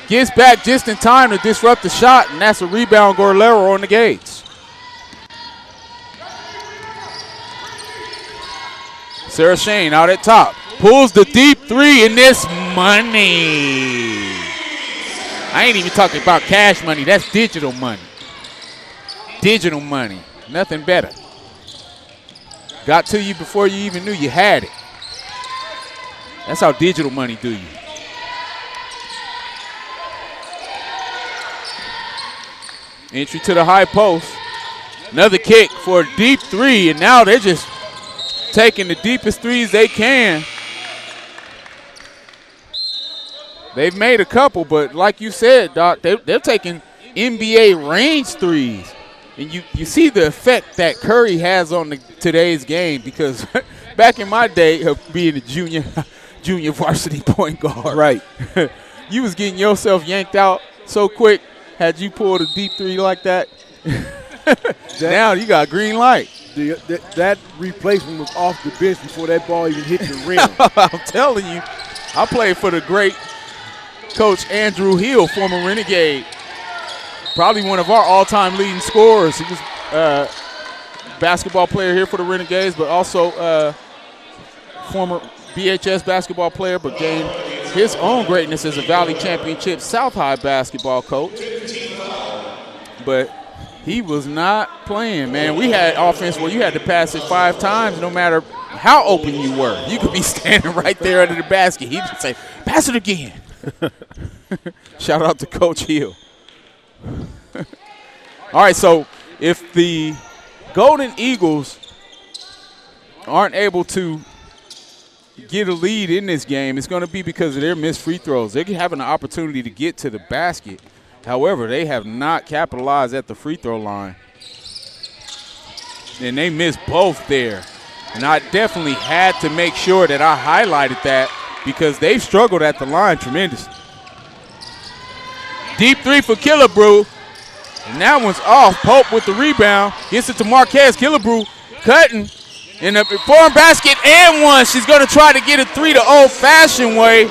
Gets back just in time to disrupt the shot, and that's a rebound, Gorlero on the Gates. Sarah Shane out at top. Pulls the deep three, and this money. I ain't even talking about cash money. That's digital money. Digital money. Nothing better. Got to you before you even knew you had it. That's how digital money do you. Entry to the high post. Another kick for a deep three, and now they're just taking the deepest threes they can. They've made a couple, but like you said, Doc, they're taking NBA range threes. And you see the effect that Curry has on today's game, because back in my day of being a junior varsity point guard, right, you was getting yourself yanked out so quick had you pulled a deep three like that. Now you got green light. That replacement was off the bench before that ball even hit the rim. I'm telling you, I played for the great Coach Andrew Hill, former Renegade. Probably one of our all-time leading scorers. He was a basketball player here for the Renegades, but also former BHS basketball player, but gained his own greatness as a Valley Championship South High basketball coach. But he was not playing, man. We had offense where you had to pass it 5 times no matter how open you were. You could be standing right there under the basket. He'd just say, pass it again. Shout out to Coach Hill. All right, so if the Golden Eagles aren't able to get a lead in this game, it's going to be because of their missed free throws. They're having an opportunity to get to the basket. However, they have not capitalized at the free throw line. And they missed both there. And I definitely had to make sure that I highlighted that, because they've struggled at the line tremendously. Deep three for Killebrew. And that one's off. Pope with the rebound. Gets it to Marquez. Killebrew cutting. In the forehand basket and one. She's going to try to get a three the old-fashioned way.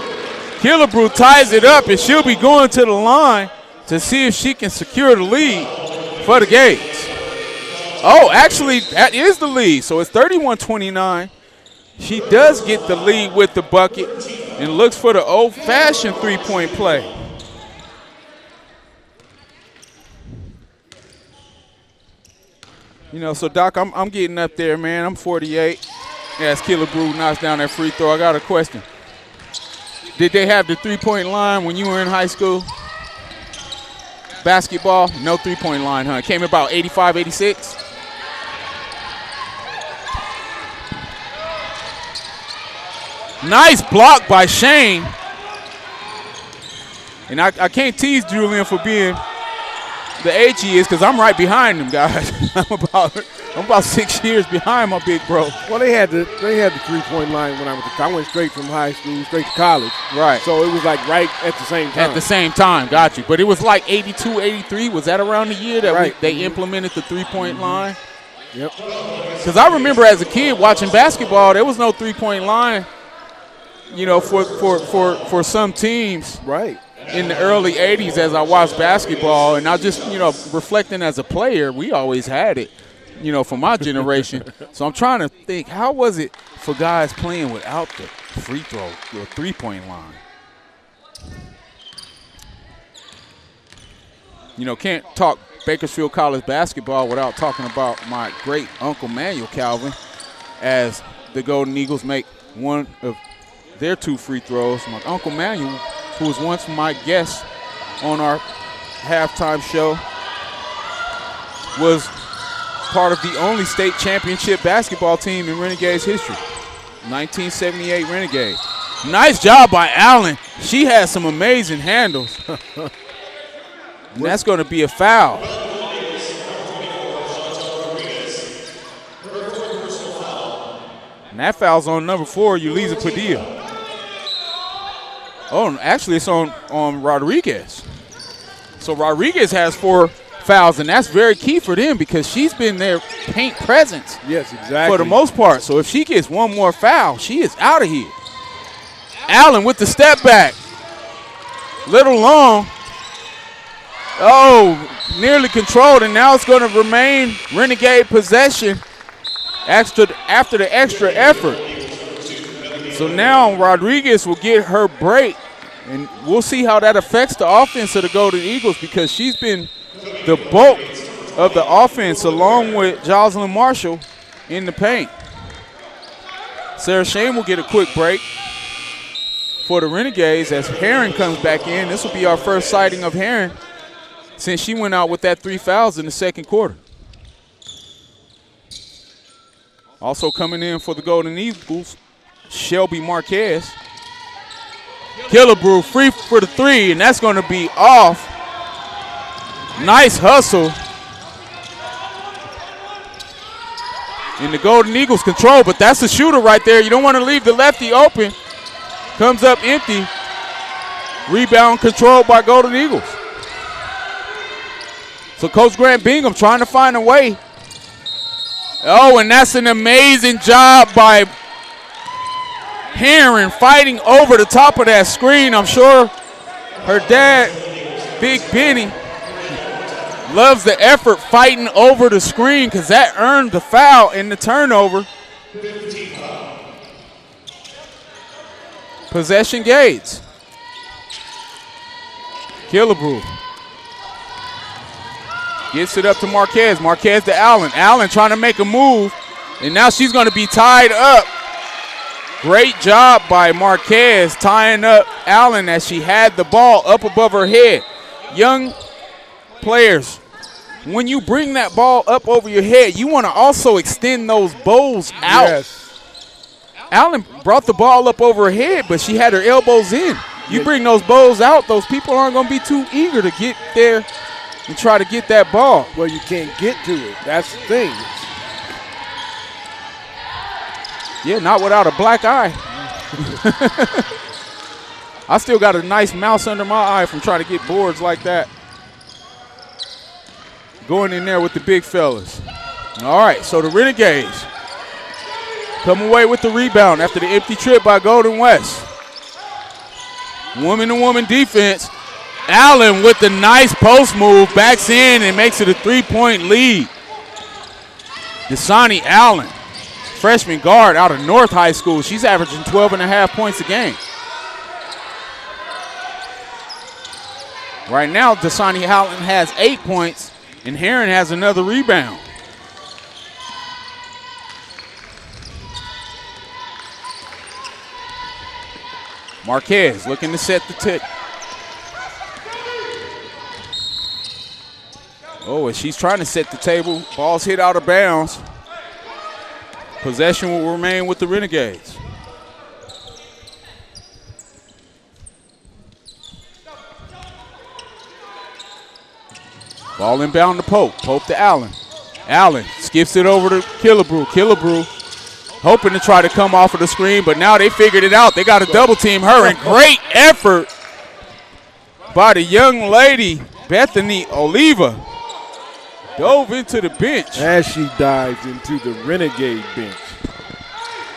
Killebrew ties it up, and she'll be going to the line to see if she can secure the lead for the Gates. Oh, actually, that is the lead. So it's 31-29. She does get the lead with the bucket and looks for the old-fashioned three-point play. You know, so, Doc, I'm getting up there, man. I'm 48. As Killebrew knocks down that free throw, I got a question. Did they have the three-point line when you were in high school? Basketball? No three-point line, huh? It came about 85, 86? Nice block by Shane. And I can't tease Julian for being the age he is because I'm right behind him, guys. I'm about 6 years behind my big bro. Well, they had the three-point line when I went straight from high school straight to college. Right. So it was like right at the same time. At the same time, got you. But it was like 82, 83. Was that around the year that they implemented the three-point line? Yep. Because I remember as a kid watching basketball, there was no three-point line, you know, for some teams. Right. In the early 80s as I watched basketball, and I just, you know, reflecting as a player, we always had it, you know, for my generation. So I'm trying to think, how was it for guys playing without the free throw or three-point line? You know, can't talk Bakersfield College basketball without talking about my great Uncle Manuel Calvin as the Golden Eagles make one of their two free throws. My Uncle Manuel, who was once my guest on our halftime show, was part of the only state championship basketball team in Renegades history, 1978 Renegades. Nice job by Allen. She has some amazing handles. And that's going to be a foul. And that foul's on number 4, Yulisa Padilla. Oh, actually, it's on Rodriguez. So Rodriguez has 4 fouls, and that's very key for them because she's been their paint presence. Yes, exactly. For the most part. So if she gets one more foul, she is out of here. Allen with the step back. Little long. Oh, nearly controlled, and now it's going to remain Renegade possession after the extra effort. So now Rodriguez will get her break, and we'll see how that affects the offense of the Golden Eagles because she's been the bulk of the offense along with Jocelyn Marshall in the paint. Sarah Shane will get a quick break for the Renegades as Herron comes back in. This will be our first sighting of Herron since she went out with that 3 fouls in the second quarter. Also coming in for the Golden Eagles, Shelby Marquez. Killebrew free for the 3, and that's going to be off. Nice hustle. And the Golden Eagles control, but that's a shooter right there. You don't want to leave the lefty open. Comes up empty. Rebound controlled by Golden Eagles. So Coach Grant Bingham trying to find a way. Oh, and that's an amazing job by Herron fighting over the top of that screen. I'm sure her dad, Big Benny, loves the effort fighting over the screen because that earned the foul and the turnover. Possession Gates. Killebrew gets it up to Marquez. Marquez to Allen. Allen trying to make a move, and now she's going to be tied up. Great job by Marquez tying up Allen as she had the ball up above her head. Young players, when you bring that ball up over your head, you want to also extend those bows out. Yes. Allen brought the ball up over her head, but she had her elbows in. You bring those bows out, those people aren't going to be too eager to get there and try to get that ball. Well, you can't get to it. That's the thing. Yeah, not without a black eye. I still got a nice mouse under my eye from trying to get boards like that. Going in there with the big fellas. All right, so the Renegades come away with the rebound after the empty trip by Golden West. Woman-to-woman defense. Allen with the nice post move, backs in and makes it a 3-point lead. Dasani Allen, freshman guard out of North High School. She's averaging 12.5 points a game. Right now, Dasani Allen has 8 points, and Heron has another rebound. Marquez looking to set the tick. Oh, and she's trying to set the table. Ball's hit out of bounds. Possession will remain with the Renegades. Ball inbound to Pope. Pope to Allen. Allen skips it over to Killebrew. Killebrew hoping to try to come off of the screen, but now they figured it out. They got to double team her, and great effort by the young lady, Bethany Oliva. Dove into the bench. As she dives into the Renegade bench.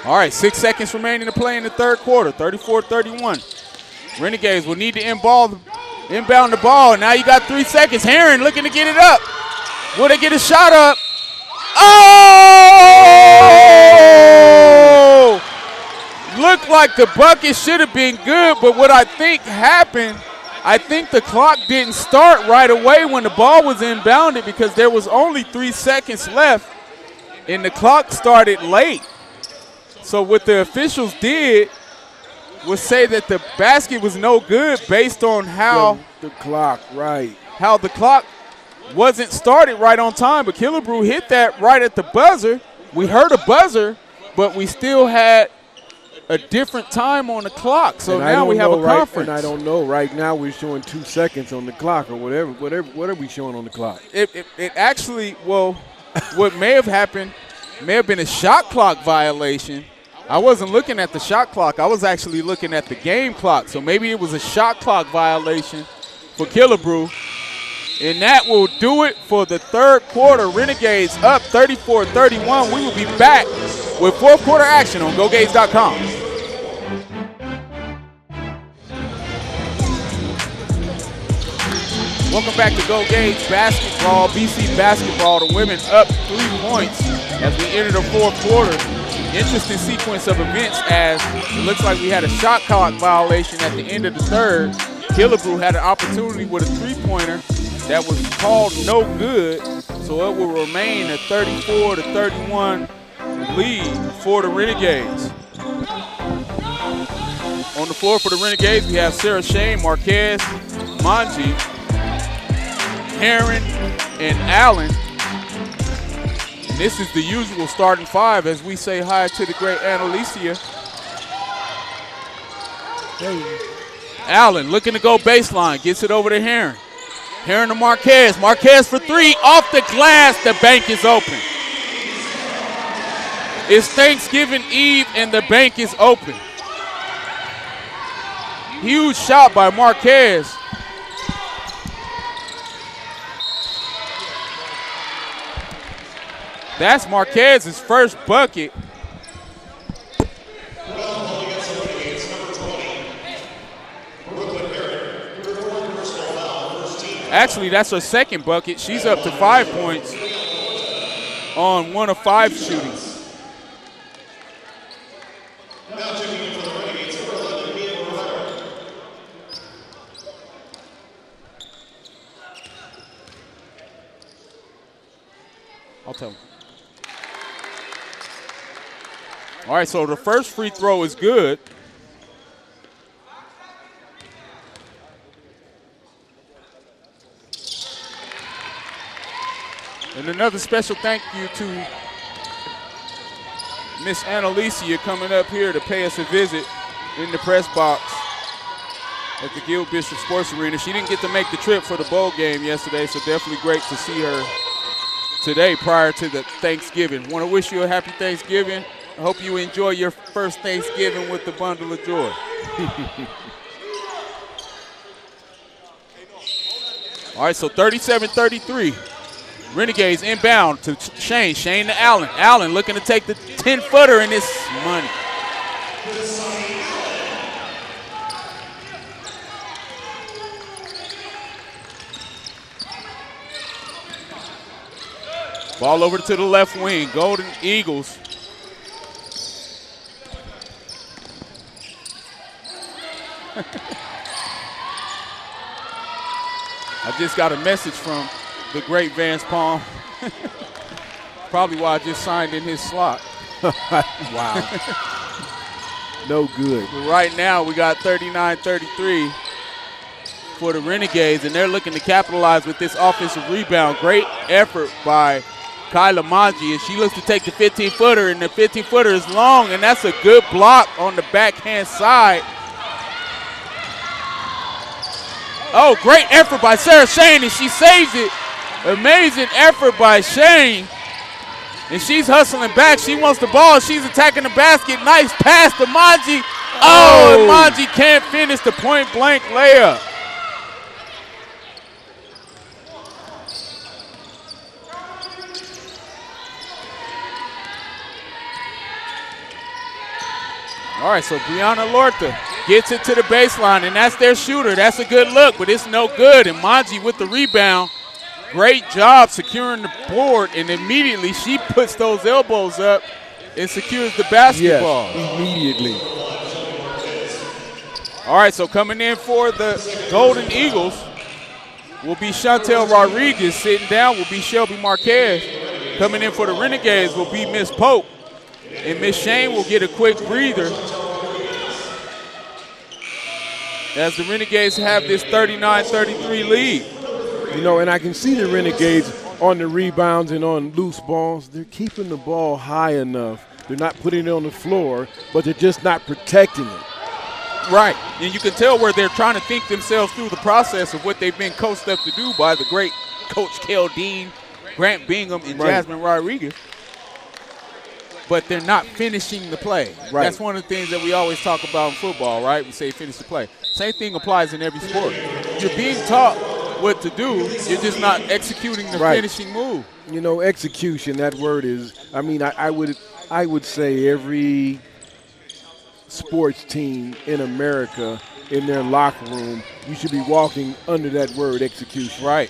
All right, 6 seconds remaining to play in the third quarter, 34-31. Renegades will need to inbound the ball. Now you got 3 seconds. Heron looking to get it up. Will they get a shot up? Oh! Looked like the bucket should have been good, but what I think happened, I think the clock didn't start right away when the ball was inbounded because there was only 3 seconds left, and the clock started late. So what the officials did was say that the basket was no good based on how the clock, right. How the clock wasn't started right on time, but Killebrew hit that right at the buzzer. We heard a buzzer, but we still had a different time on the clock. So now we have a conference. And I don't know. Right now we're showing 2 seconds on the clock or whatever. What are we showing on the clock? It actually, well, what may have happened may have been a shot clock violation. I wasn't looking at the shot clock. I was actually looking at the game clock. So maybe it was a shot clock violation for Killebrew. And that will do it for the third quarter. Renegades up 34-31. We will be back with fourth quarter action on GoGades.com. Welcome back to Go Gades basketball. BC basketball, the women up 3 points as we enter the fourth quarter. Interesting sequence of events as it looks like we had a shot clock violation at the end of the third. Killebrew had an opportunity with a three-pointer that was called no good, so it will remain a 34-31 lead for the Renegades. On the floor for the Renegades, we have Sarah Shane, Marquez, Manji, Heron, and Allen. And this is the usual starting five as we say hi to the great Analicia. Allen looking to go baseline, gets it over to Heron. Heron to Marquez. Marquez for three, off the glass. The bank is open. It's Thanksgiving Eve and the bank is open. Huge shot by Marquez. That's Marquez's first bucket. Actually, that's her second bucket. She's up to 5 points on 1 of 5 shooting. I'll tell him. All right, so the first free throw is good. And another special thank you to Miss Analicia coming up here to pay us a visit in the press box at the Gil Bishop Sports Arena. She didn't get to make the trip for the bowl game yesterday, so definitely great to see her today prior to the Thanksgiving. Want to wish you a happy Thanksgiving. I hope you enjoy your first Thanksgiving with the bundle of joy. All right, so 37-33. Renegades inbound to Shane. Shane to Allen. Allen looking to take the 10-footer, and it's money. Ball over to the left wing. Golden Eagles. I just got a message from the great Vance Palm. Probably why I just signed in his slot. Wow. No good. But right now we got 39-33 for the Renegades, and they're looking to capitalize with this offensive rebound. Great effort by Kyla Manji, and she looks to take the 15-footer, and the 15-footer is long, and that's a good block on the backhand side. Oh, great effort by Sarah Shane, and she saves it. Amazing effort by Shane. And she's hustling back. She wants the ball. She's attacking the basket. Nice pass to Manji. Oh, and Manji can't finish the point-blank layup. All right, so Brianna Lorta gets it to the baseline, and that's their shooter. That's a good look, but it's no good. And Manji with the rebound. Great job securing the board, and immediately she puts those elbows up and secures the basketball. Yes, immediately. All right, so coming in for the Golden Eagles will be Chantel Rodriguez. Sitting down will be Shelby Marquez. Coming in for the Renegades will be Miss Pope. And Miss Shane will get a quick breather as the Renegades have this 39-33 lead. You know, and I can see the Renegades on the rebounds and on loose balls. They're keeping the ball high enough. They're not putting it on the floor, but they're just not protecting it. Right, and you can tell where they're trying to think themselves through the process of what they've been coached up to do by the great Coach Kel Dean, Grant Bingham, and Jasmine Rodriguez. But they're not finishing the play. Right. That's one of the things that we always talk about in football, right? We say finish the play. Same thing applies in every sport. You're being taught what to do, you're just not executing the finishing move. You know, execution, that word is, I mean, I would say every sports team in America, in their locker room, you should be walking under that word, execution. Right.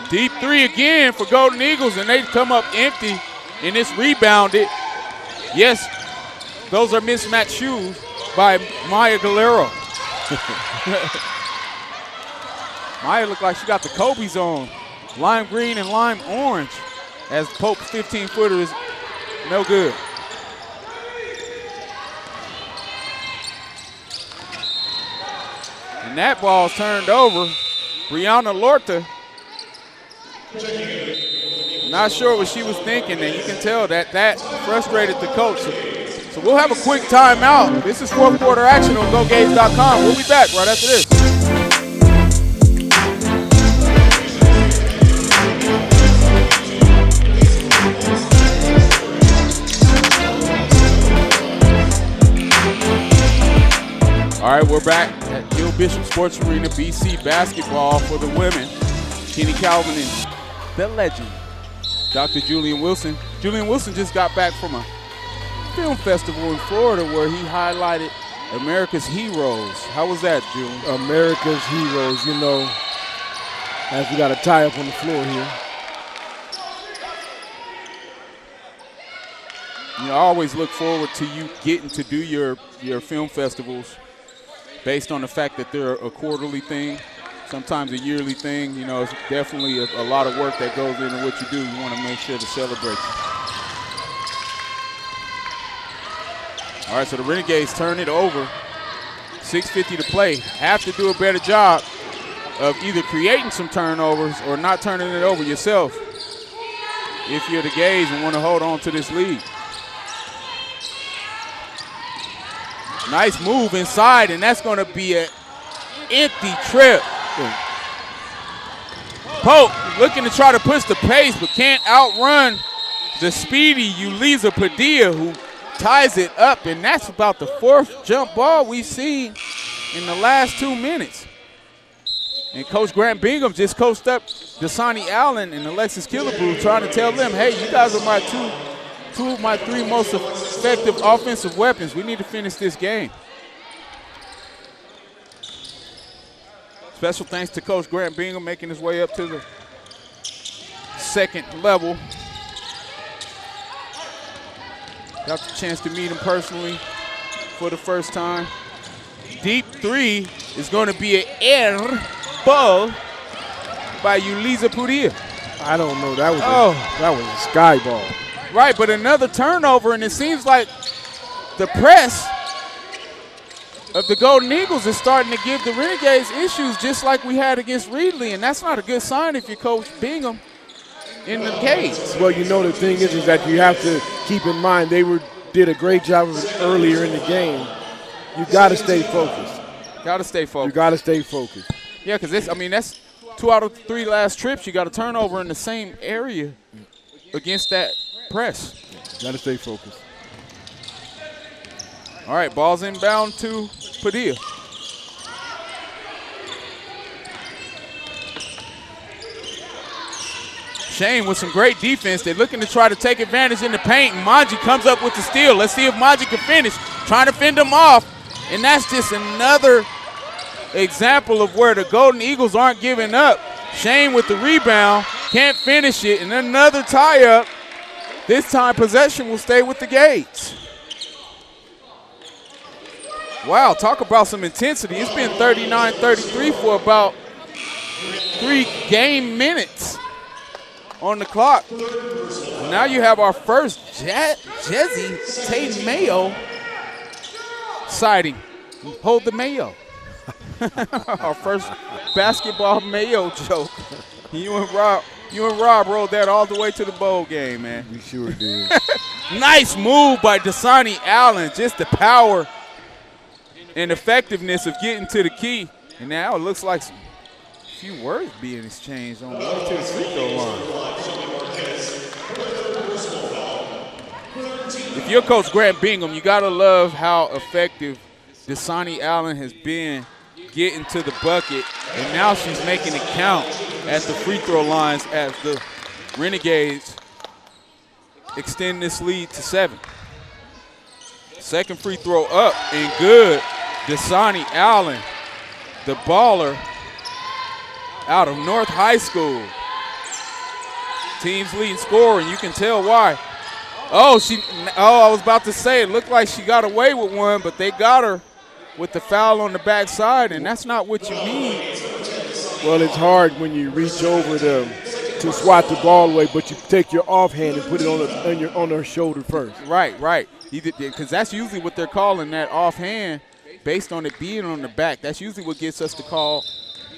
Deep three again for Golden Eagles, and they come up empty, and it's rebounded. Yes, those are mismatched shoes by Maya Galero. Maya looked like she got the Kobe's on. Lime green and lime orange, as Pope's 15-footer is no good. And that ball's turned over. Brianna Lorta, not sure what she was thinking, and you can tell that frustrated the coach. So we'll have a quick timeout. This is fourth quarter action on GoGage.com. We'll be back right after this. All right, we're back at Gil Bishop Sports Arena, BC basketball for the women. Kenny Calvin and the legend, Dr. Julian Wilson. Julian Wilson just got back from a film festival in Florida where he highlighted America's Heroes. How was that, Julian? America's Heroes, you know, as we got a tie up on the floor here. You know, I always look forward to you getting to do your film festivals based on the fact that they're a quarterly thing, sometimes a yearly thing. You know, it's definitely a lot of work that goes into what you do. You want to make sure to celebrate you. All right, so the Renegades turn it over. 6:50 to play. Have to do a better job of either creating some turnovers or not turning it over yourself if you're the Gays and want to hold on to this lead. Nice move inside, and that's going to be an empty trip. Pope looking to try to push the pace, but can't outrun the speedy Uliza Padilla, who ties it up, and that's about the fourth jump ball we've seen in the last 2 minutes. And Coach Grant Bingham just coached up Dasani Allen and Alexis Killebrew, trying to tell them, hey, you guys are my two of my three most effective offensive weapons. We need to finish this game. Special thanks to Coach Grant Bingham making his way up to the second level. Got the chance to meet him personally for the first time. Deep three is going to be an air ball by Uliza Pudia. I don't know. That was a sky ball. Right, but another turnover, and it seems like the press of the Golden Eagles is starting to give the Renegades issues just like we had against Reedley, and that's not a good sign if you coach Bingham in the cage. Well, you know, the thing is that you have to keep in mind they did a great job of it earlier in the game. You got to stay focused. Got to stay focused. You got to stay focused. Yeah, because that's 2 out of 3 last trips. You got a turnover in the same area against that press. Got to stay focused. All right, ball's inbound to Padilla. Shane with some great defense. They're looking to try to take advantage in the paint. Maji comes up with the steal. Let's see if Maji can finish. Trying to fend him off. And that's just another example of where the Golden Eagles aren't giving up. Shane with the rebound. Can't finish it. And another tie-up. This time possession will stay with the Gates. Wow, talk about some intensity. It's been 39-33 for about 3 game minutes on the clock. Now you have our first Jezzy Tate Mayo sighting. Hold the Mayo. Our first basketball Mayo joke. You and Rob rolled that all the way to the bowl game, man. We sure did. Nice move by Dasani Allen. Just the power and effectiveness of getting to the key. And now it looks like a few words being exchanged on the way to the free throw line. If you're Coach Grant Bingham, you got to love how effective Dasani Allen has been getting to the bucket. And now she's making it count at the free throw lines as the Renegades extend this lead to 7. Second free throw up and good. Dasani Allen, the baller out of North High School. Team's leading scorer, and you can tell why. I was about to say, it looked like she got away with one, but they got her with the foul on the backside, and that's not what you need. Well, it's hard when you reach over to swat the ball away, but you take your offhand and put it on her shoulder first. Right. Because that's usually what they're calling that offhand based on it being on the back. That's usually what gets us to call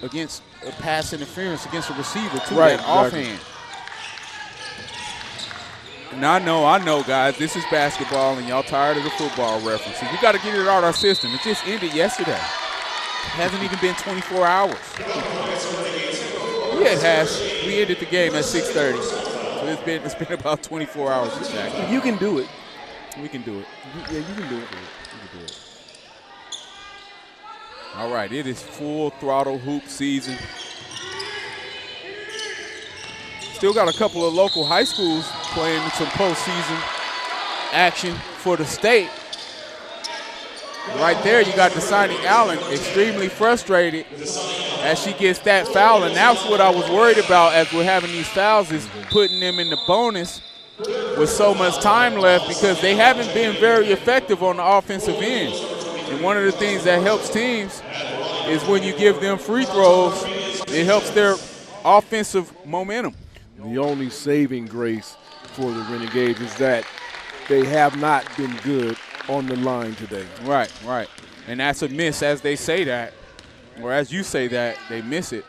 against a pass interference against a receiver, too, right, that offhand. And I know, guys, this is basketball, and y'all tired of the football references. We got to get it out of our system. It just ended yesterday. It hasn't even been 24 hours. Yeah, it has. We ended the game at 6:30. So it's been about 24 hours exactly. You can do it. We can do it. Yeah, you can do it. All right, it is full throttle hoop season. Still got a couple of local high schools playing some postseason action for the state. Right there, you got Dasani Allen extremely frustrated as she gets that foul, and that's what I was worried about as we're having these fouls, is putting them in the bonus with so much time left, because they haven't been very effective on the offensive end. And one of the things that helps teams is when you give them free throws, it helps their offensive momentum. The only saving grace for the Renegades is that they have not been good on the line today. Right. And that's a miss as they say that, or as you say that, they miss it.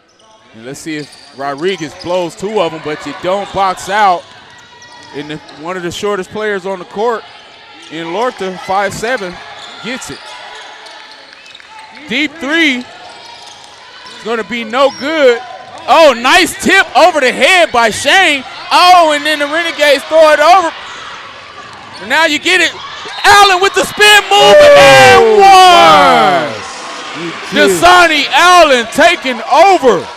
And let's see if Rodriguez blows 2 of them, but you don't box out. And one of the shortest players on the court in Lorta, 5'7", gets it. Deep three is going to be no good. Oh, nice tip over the head by Shane. Oh, and then the Renegades throw it over. And now you get it. Allen with the spin move and one. Dasani Allen taking over.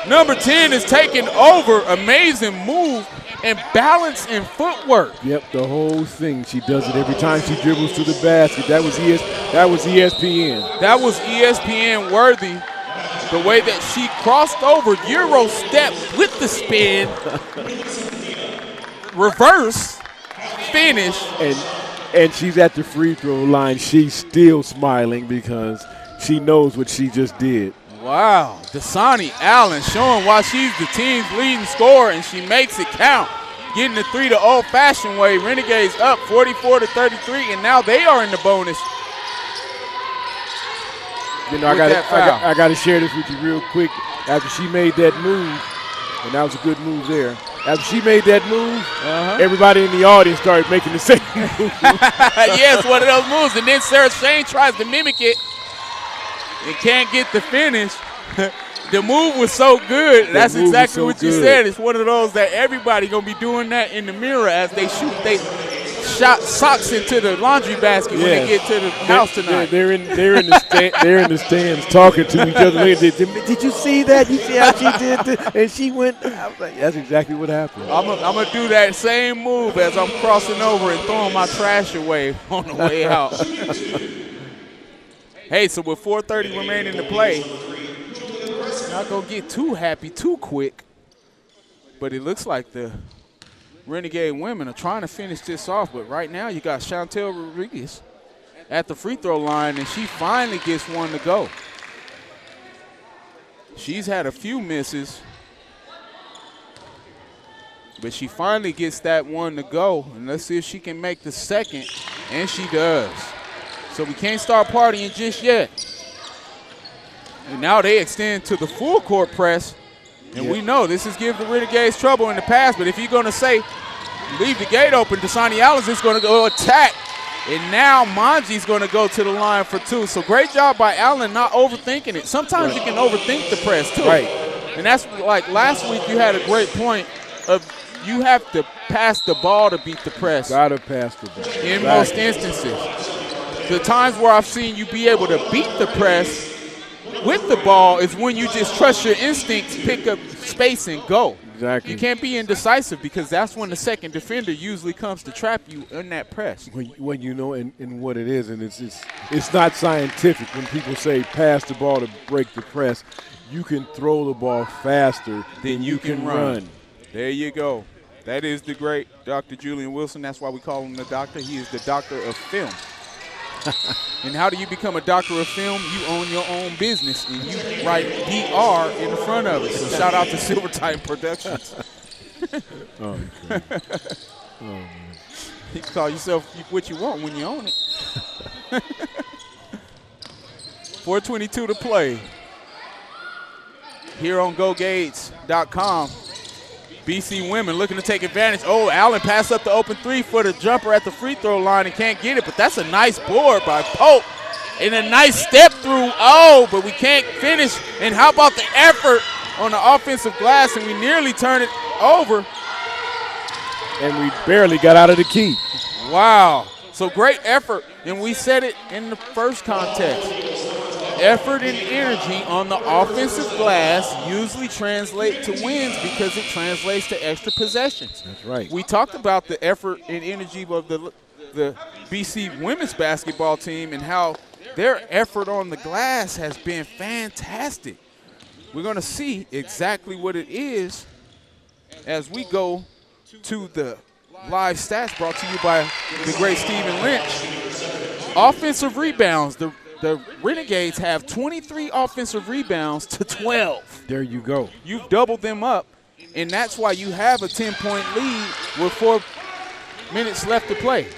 Number 10 is taking over. Amazing move and balance and footwork. Yep, the whole thing. She does it every time she dribbles to the basket. That was ESPN. That was ESPN worthy. The way that she crossed over, Euro step with the spin, reverse, finish. And she's at the free throw line. She's still smiling because she knows what she just did. Wow, Dasani Allen showing why she's the team's leading scorer, and she makes it count. Getting the three the old-fashioned way. Renegades up 44-33, and now they are in the bonus. You know, I got to share this with you real quick. After she made that move, and that was a good move there. After she made that move, everybody in the audience started making the same move. Yes, one of those moves. And then Sarah Shane tries to mimic it and can't get the finish. The move was so good. That's exactly what you said. It's one of those that everybody going to be doing that in the mirror as they shoot. They shot socks into the laundry basket when they get to the house tonight. They're in the stands talking to each other. Did you see that? You see how she did this? And she went. I was like, that's exactly what happened. I'm gonna do that same move as I'm crossing over and throwing my trash away on the way out. Hey, so with 4:30 remaining to play, not gonna get too happy too quick, but it looks like the Renegade women are trying to finish this off, but right now you got Chantel Rodriguez at the free throw line, and she finally gets one to go. She's had a few misses, but she finally gets that one to go, and let's see if she can make the second, and she does. So we can't start partying just yet. And now they extend to the full court press. And we know this has given the Renegades trouble in the past, but if you're going to say leave the gate open, Dasani Allen's is going to go attack. And now Manji's going to go to the line for two. So great job by Allen not overthinking it. Sometimes you can overthink the press too. Right. And that's like last week you had a great point of you have to pass the ball to beat the press. Got to pass the ball. In most instances. The times where I've seen you be able to beat the press with the ball is when you just trust your instincts, pick up space, and go. Exactly. You can't be indecisive because that's when the second defender usually comes to trap you in that press. When you know and what it is, and it's not scientific when people say pass the ball to break the press. You can throw the ball faster than you can run. There you go. That is the great Dr. Julian Wilson. That's why we call him the doctor. He is the doctor of film. And how do you become a doctor of film? You own your own business, and you write DR in the front of it. So shout out to Silver Titan Productions. Oh, man. You can call yourself what you want when you own it. 4:22 to play. Here on GoGades.com. BC women looking to take advantage. Oh, Allen passed up the open three for the jumper at the free throw line and can't get it, but that's a nice board by Pope. And a nice step through. Oh, but we can't finish. And how about the effort on the offensive glass, and we nearly turned it over. And we barely got out of the key. Wow. So great effort, and we said it in the first contest. Effort and energy on the offensive glass usually translate to wins because it translates to extra possessions. That's right. We talked about the effort and energy of the BC women's basketball team and how their effort on the glass has been fantastic. We're going to see exactly what it is as we go to the live stats brought to you by the great Stephen Lynch. Offensive rebounds. The Renegades have 23 offensive rebounds to 12. There you go. You've doubled them up, and that's why you have a 10-point lead with 4 minutes left to play.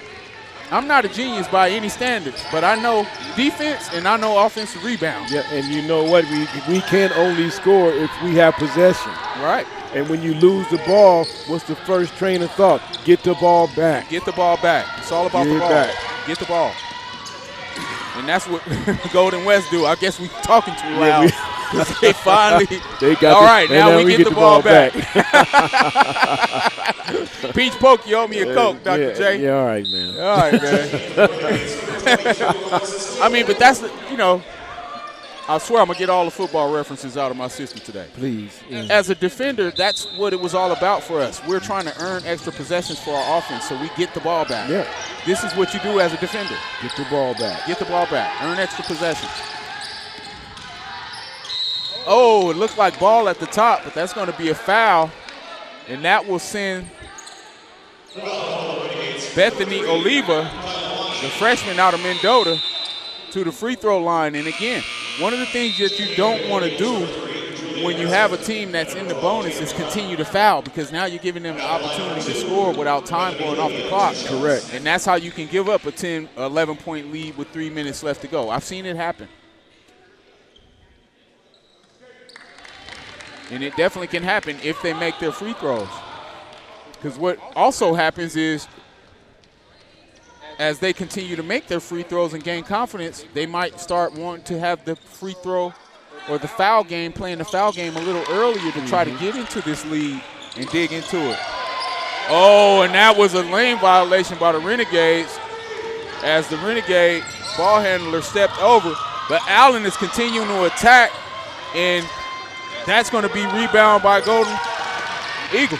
I'm not a genius by any standards, but I know defense and I know offensive rebounds. Yeah, and you know what? We can only score if we have possession. Right. And when you lose the ball, what's the first train of thought? Get the ball back. Get the ball back. It's all about the ball. Back. Get the ball. And that's what Golden West do. I guess we talking too loud. They finally. They got all right, now we get the ball back. Peach Poke, you owe me a Coke, Dr. J. Yeah, all right, man. All right, man. I mean, but that's, I swear I'm going to get all the football references out of my system today. Please. Yeah. As a defender, that's what it was all about for us. We're trying to earn extra possessions for our offense so we get the ball back. Yeah. This is what you do as a defender. Get the ball back. Get the ball back. Earn extra possessions. Oh, it looked like ball at the top, but that's going to be a foul. And that will send Bethany Oliva, the freshman out of Mendota, to the free throw line. And again, one of the things that you don't want to do when you have a team that's in the bonus is continue to foul, because now you're giving them the opportunity to score without time going off the clock. Correct. And that's how you can give up a 10, 11-point lead with 3 minutes left to go. I've seen it happen. And it definitely can happen if they make their free throws. Because what also happens is, as they continue to make their free throws and gain confidence, they might start wanting to have the free throw or the foul game, playing the foul game a little earlier to try to get into this lead and dig into it. Oh, and that was a lane violation by the Renegades as the Renegade ball handler stepped over. But Allen is continuing to attack, and that's going to be rebounded by Golden Eagles.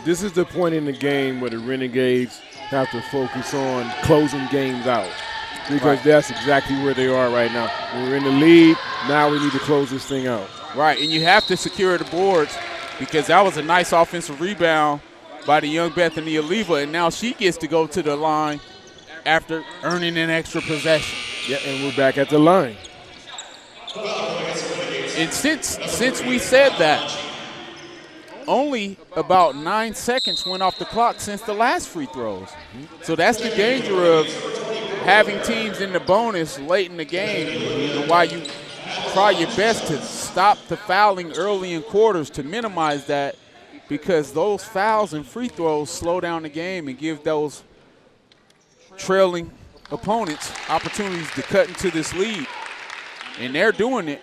This is the point in the game where the Renegades have to focus on closing games out, because that's exactly where they are right now. We're in the lead. Now we need to close this thing out. Right, and you have to secure the boards, because that was a nice offensive rebound by the young Bethany Oliva, and now she gets to go to the line after earning an extra possession. Yeah, and we're back at the line. And since we said that, only about 9 seconds went off the clock since the last free throws. So that's the danger of having teams in the bonus late in the game, and why you try your best to stop the fouling early in quarters to minimize that, because those fouls and free throws slow down the game and give those trailing opponents opportunities to cut into this lead. And they're doing it,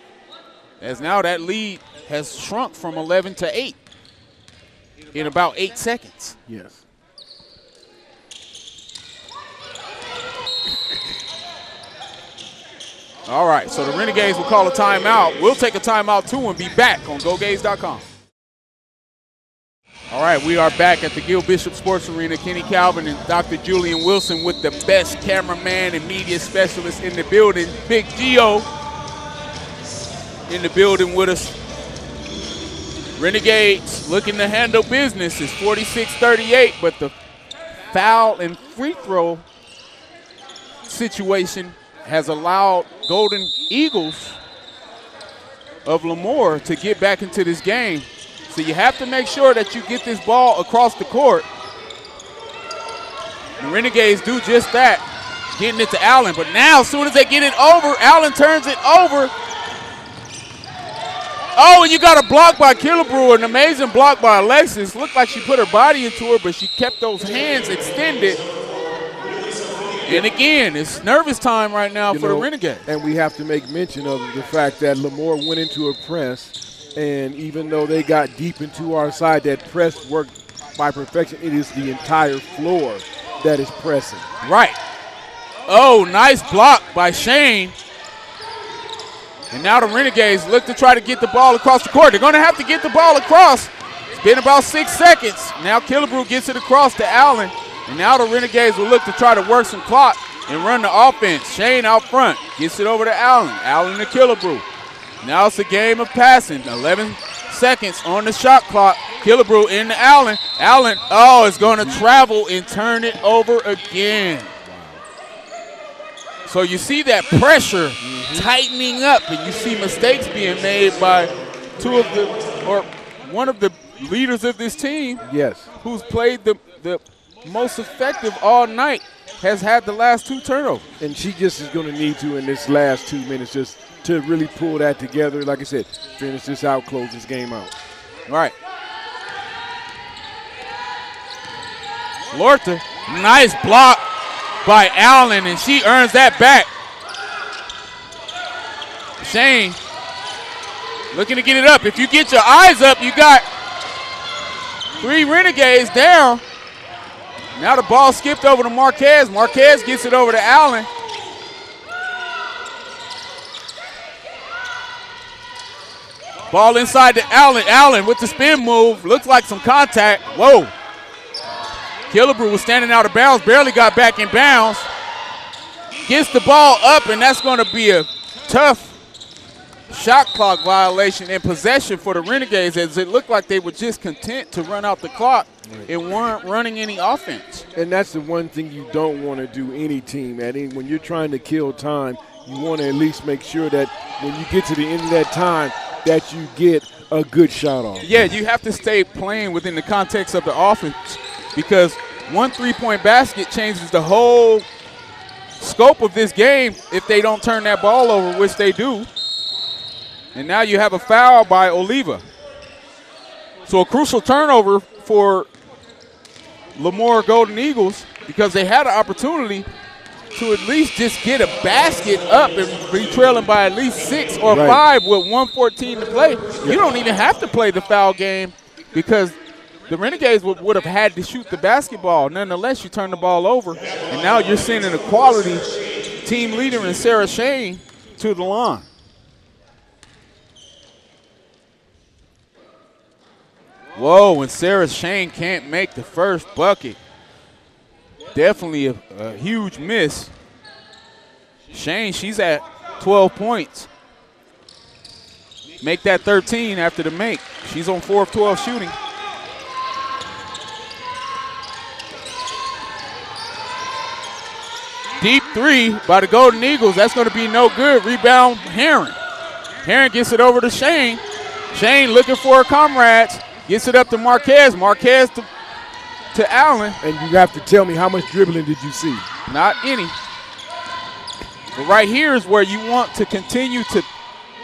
as now that lead has shrunk from 11 to 8 in about 8 seconds. Yes. All right, so the Renegades will call a timeout. We'll take a timeout too and be back on GoGays.com. All right, we are back at the Gil Bishop Sports Arena. Kenny Calvin and Dr. Julian Wilson with the best cameraman and media specialist in the building. Big Gio in the building with us. Renegades looking to handle business. It's 46-38, but the foul and free throw situation has allowed Golden Eagles of Lemoore to get back into this game. So you have to make sure that you get this ball across the court. The Renegades do just that, getting it to Allen. But now, as soon as they get it over, Allen turns it over. Oh, and you got a block by Killebrew, an amazing block by Alexis. Looked like she put her body into her, but she kept those hands extended. And again, it's nervous time right now for the Renegades. And we have to make mention of the fact that Lemoore went into a press, and even though they got deep into our side, that press worked by perfection. It is the entire floor that is pressing. Right. Oh, nice block by Shane. And now the Renegades look to try to get the ball across the court. They're going to have to get the ball across. It's been about 6 seconds. Now Killebrew gets it across to Allen. And now the Renegades will look to try to work some clock and run the offense. Shane out front gets it over to Allen. Allen to Killebrew. Now it's a game of passing. 11 seconds on the shot clock. Killebrew into Allen. Allen, is going to travel and turn it over again. So you see that pressure tightening up, and you see mistakes being made by one of the leaders of this team. Yes. Who's played the most effective all night, has had the last 2 turnovers. And she just is going to need to, in this last 2 minutes, just to really pull that together. Like I said, finish this out, close this game out. All right. Lorta, nice block by Allen, and she earns that back. Shane looking to get it up. If you get your eyes up, you got 3 Renegades down. Now the ball skipped over to Marquez. Marquez gets it over to Allen. Ball inside to Allen. Allen with the spin move. Looks like some contact. Whoa. Killebrew was standing out of bounds. Barely got back in bounds. Gets the ball up, and that's going to be a tough shot clock violation and possession for the Renegades, as it looked like they were just content to run out the clock and weren't running any offense. And that's the one thing you don't want to do, any team. When you're trying to kill time, you want to at least make sure that when you get to the end of that time that you get a good shot off. Yeah, you have to stay playing within the context of the offense, because one 3-point basket changes the whole scope of this game if they don't turn that ball over, which they do. And now you have a foul by Oliva. So a crucial turnover for Lemoore Golden Eagles, because they had an opportunity to at least just get a basket up and be trailing by at least 6 or 5 with 1:14 to play. You don't even have to play the foul game, because the Renegades would have had to shoot the basketball. Nonetheless, you turn the ball over, and now you're sending a quality team leader in Sarah Shane to the line. Whoa, and Sarah Shane can't make the first bucket. Definitely a huge miss. Shane, she's at 12 points. Make that 13 after the make. She's on 4 of 12 shooting. Deep 3 by the Golden Eagles. That's going to be no good. Rebound, Herron. Herron gets it over to Shane. Shane looking for her comrades. Gets it up to Marquez. Marquez to Allen. And you have to tell me, how much dribbling did you see? Not any. But right here is where you want to continue to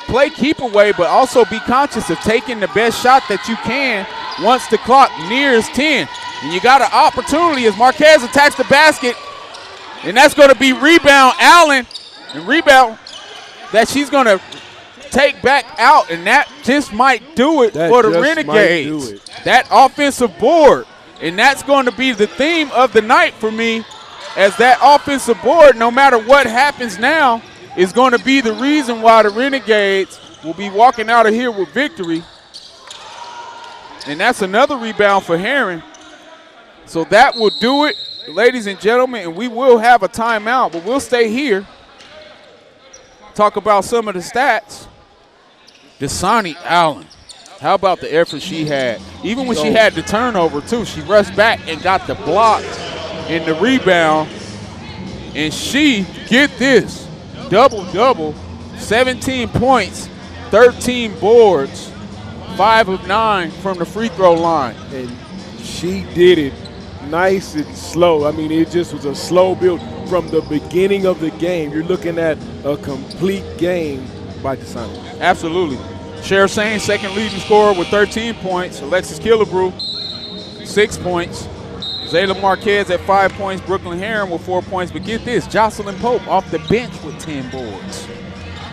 play keep away, but also be conscious of taking the best shot that you can once the clock nears 10. And you got an opportunity as Marquez attacks the basket, and that's going to be rebound Allen, and rebound that she's going to take back out, and that just might do it for the Renegades. That offensive board, and that's going to be the theme of the night for me, as that offensive board, no matter what happens now, is going to be the reason why the Renegades will be walking out of here with victory. And that's another rebound for Herron. So that will do it, ladies and gentlemen, and we will have a timeout, but we'll stay here, talk about some of the stats. Dasani Allen, how about the effort she had? Even when she had the turnover, too, she rushed back and got the block and the rebound. And she, get this, double-double, 17 points, 13 boards, 5 of 9 from the free throw line. And she did it nice and slow. I mean, it just was a slow build from the beginning of the game. You're looking at a complete game by Dasani. Absolutely. Cher Sane, second leading scorer with 13 points. Alexis Killebrew, 6 points. Zayla Marquez at 5 points. Brooklyn Herron with 4 points. But get this, Jocelyn Pope off the bench with 10 boards.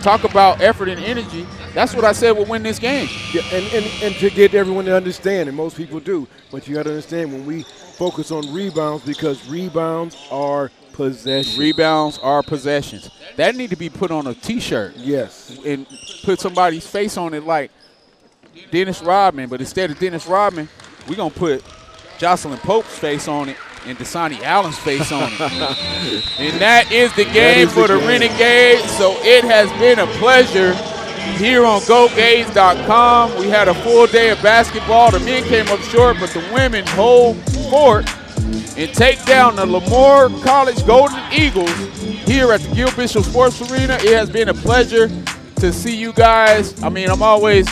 Talk about effort and energy. That's what I said will win this game. Yeah, and to get everyone to understand, and most people do, but you got to understand when we focus on rebounds, because rebounds are possessions. Rebounds are possessions. That need to be put on a T-shirt. Yes. And put somebody's face on it like Dennis Rodman. But instead of Dennis Rodman, we're going to put Jocelyn Pope's face on it and Dasani Allen's face on it. And that is the game for the Renegades. So it has been a pleasure here on GoGays.com. We had a full day of basketball. The men came up short, but the women hold fort and take down the Lemoore College Golden Eagles here at the Gil Bishop Sports Arena. It has been a pleasure to see you guys. I mean, I'm always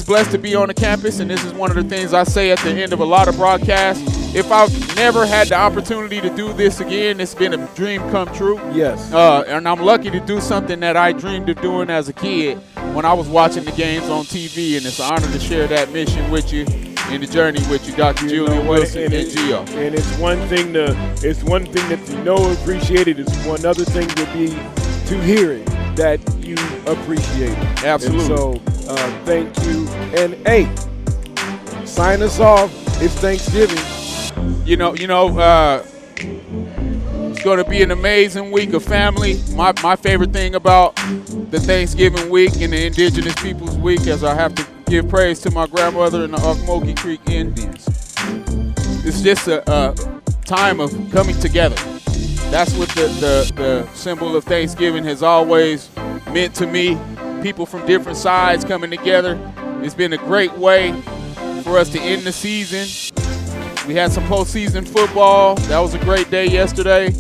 blessed to be on the campus, and this is one of the things I say at the end of a lot of broadcasts. If I've never had the opportunity to do this again, it's been a dream come true. Yes. And I'm lucky to do something that I dreamed of doing as a kid when I was watching the games on TV, and it's an honor to share that mission with you and the journey with you, Dr. Julian Wilson and Gio. And it's one thing that you know appreciated. It's one other thing to be to hear it that you appreciate it. Absolutely. And so thank you. And hey, sign us off. It's Thanksgiving. It's going to be an amazing week of family. My favorite thing about the Thanksgiving week and the Indigenous Peoples Week, as I have to give praise to my grandmother and the Ocmulgee Creek Indians, it's just a time of coming together. That's what the symbol of Thanksgiving has always meant to me. People from different sides coming together. It's been a great way for us to end the season. We had some postseason football. That was a great day yesterday,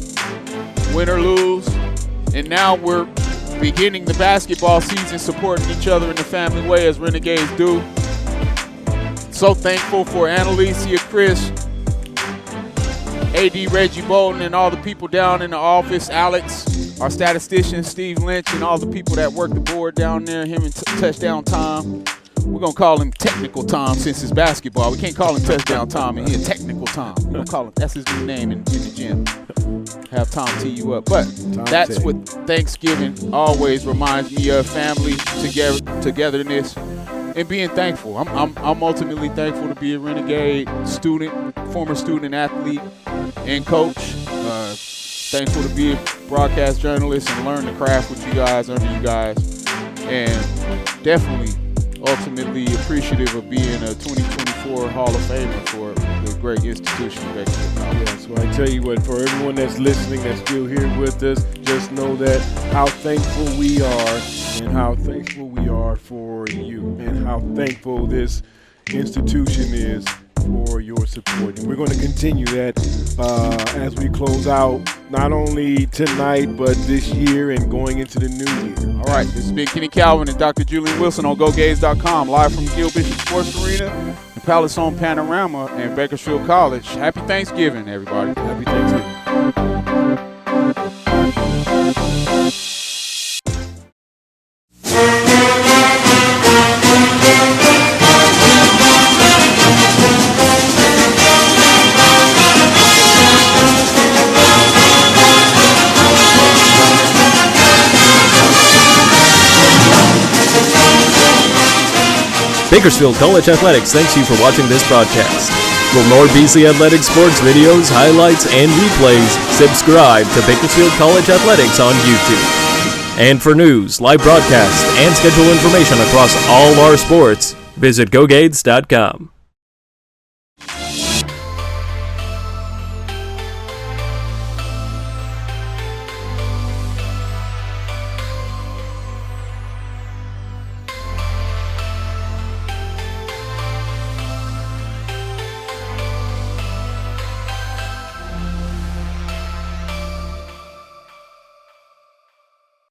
win or lose. And now we're beginning the basketball season supporting each other in the family way as Renegades do. So thankful for Analicia, Chris, AD Reggie Bolton, and all the people down in the office, Alex, our statistician, Steve Lynch, and all the people that work the board down there, him and Touchdown Tom. We're going to call him Technical Tom since it's basketball. We can't call him Touchdown Tom in here. Technical Tom. We're going to call him, that's his new name in the gym. Have Tom tee you up. But that's what Thanksgiving always reminds me of, family, togetherness, and being thankful. I'm ultimately thankful to be a Renegade student, former student, athlete, and coach. Thankful to be a broadcast journalist and learn the craft with you guys, under you guys. And definitely ultimately appreciative of being a 2024 Hall of Famer for the great institution of Bakersfield College. Yeah, so I tell you what, for everyone that's listening, that's still here with us, just know that how thankful we are and how thankful we are for you and how thankful this institution is for your support. And we're going to continue that as we close out, not only tonight, but this year and going into the new year. All right, this has been Kenny Calvin and Dr. Julian Wilson on GoGays.com, live from Gil Bishop Sports Arena, the Palace on Panorama, and Bakersfield College. Happy Thanksgiving, everybody. Happy Thanksgiving. Bakersfield College Athletics thanks you for watching this broadcast. For more BC Athletics sports videos, highlights, and replays, subscribe to Bakersfield College Athletics on YouTube. And for news, live broadcasts, and schedule information across all our sports, visit GoGades.com.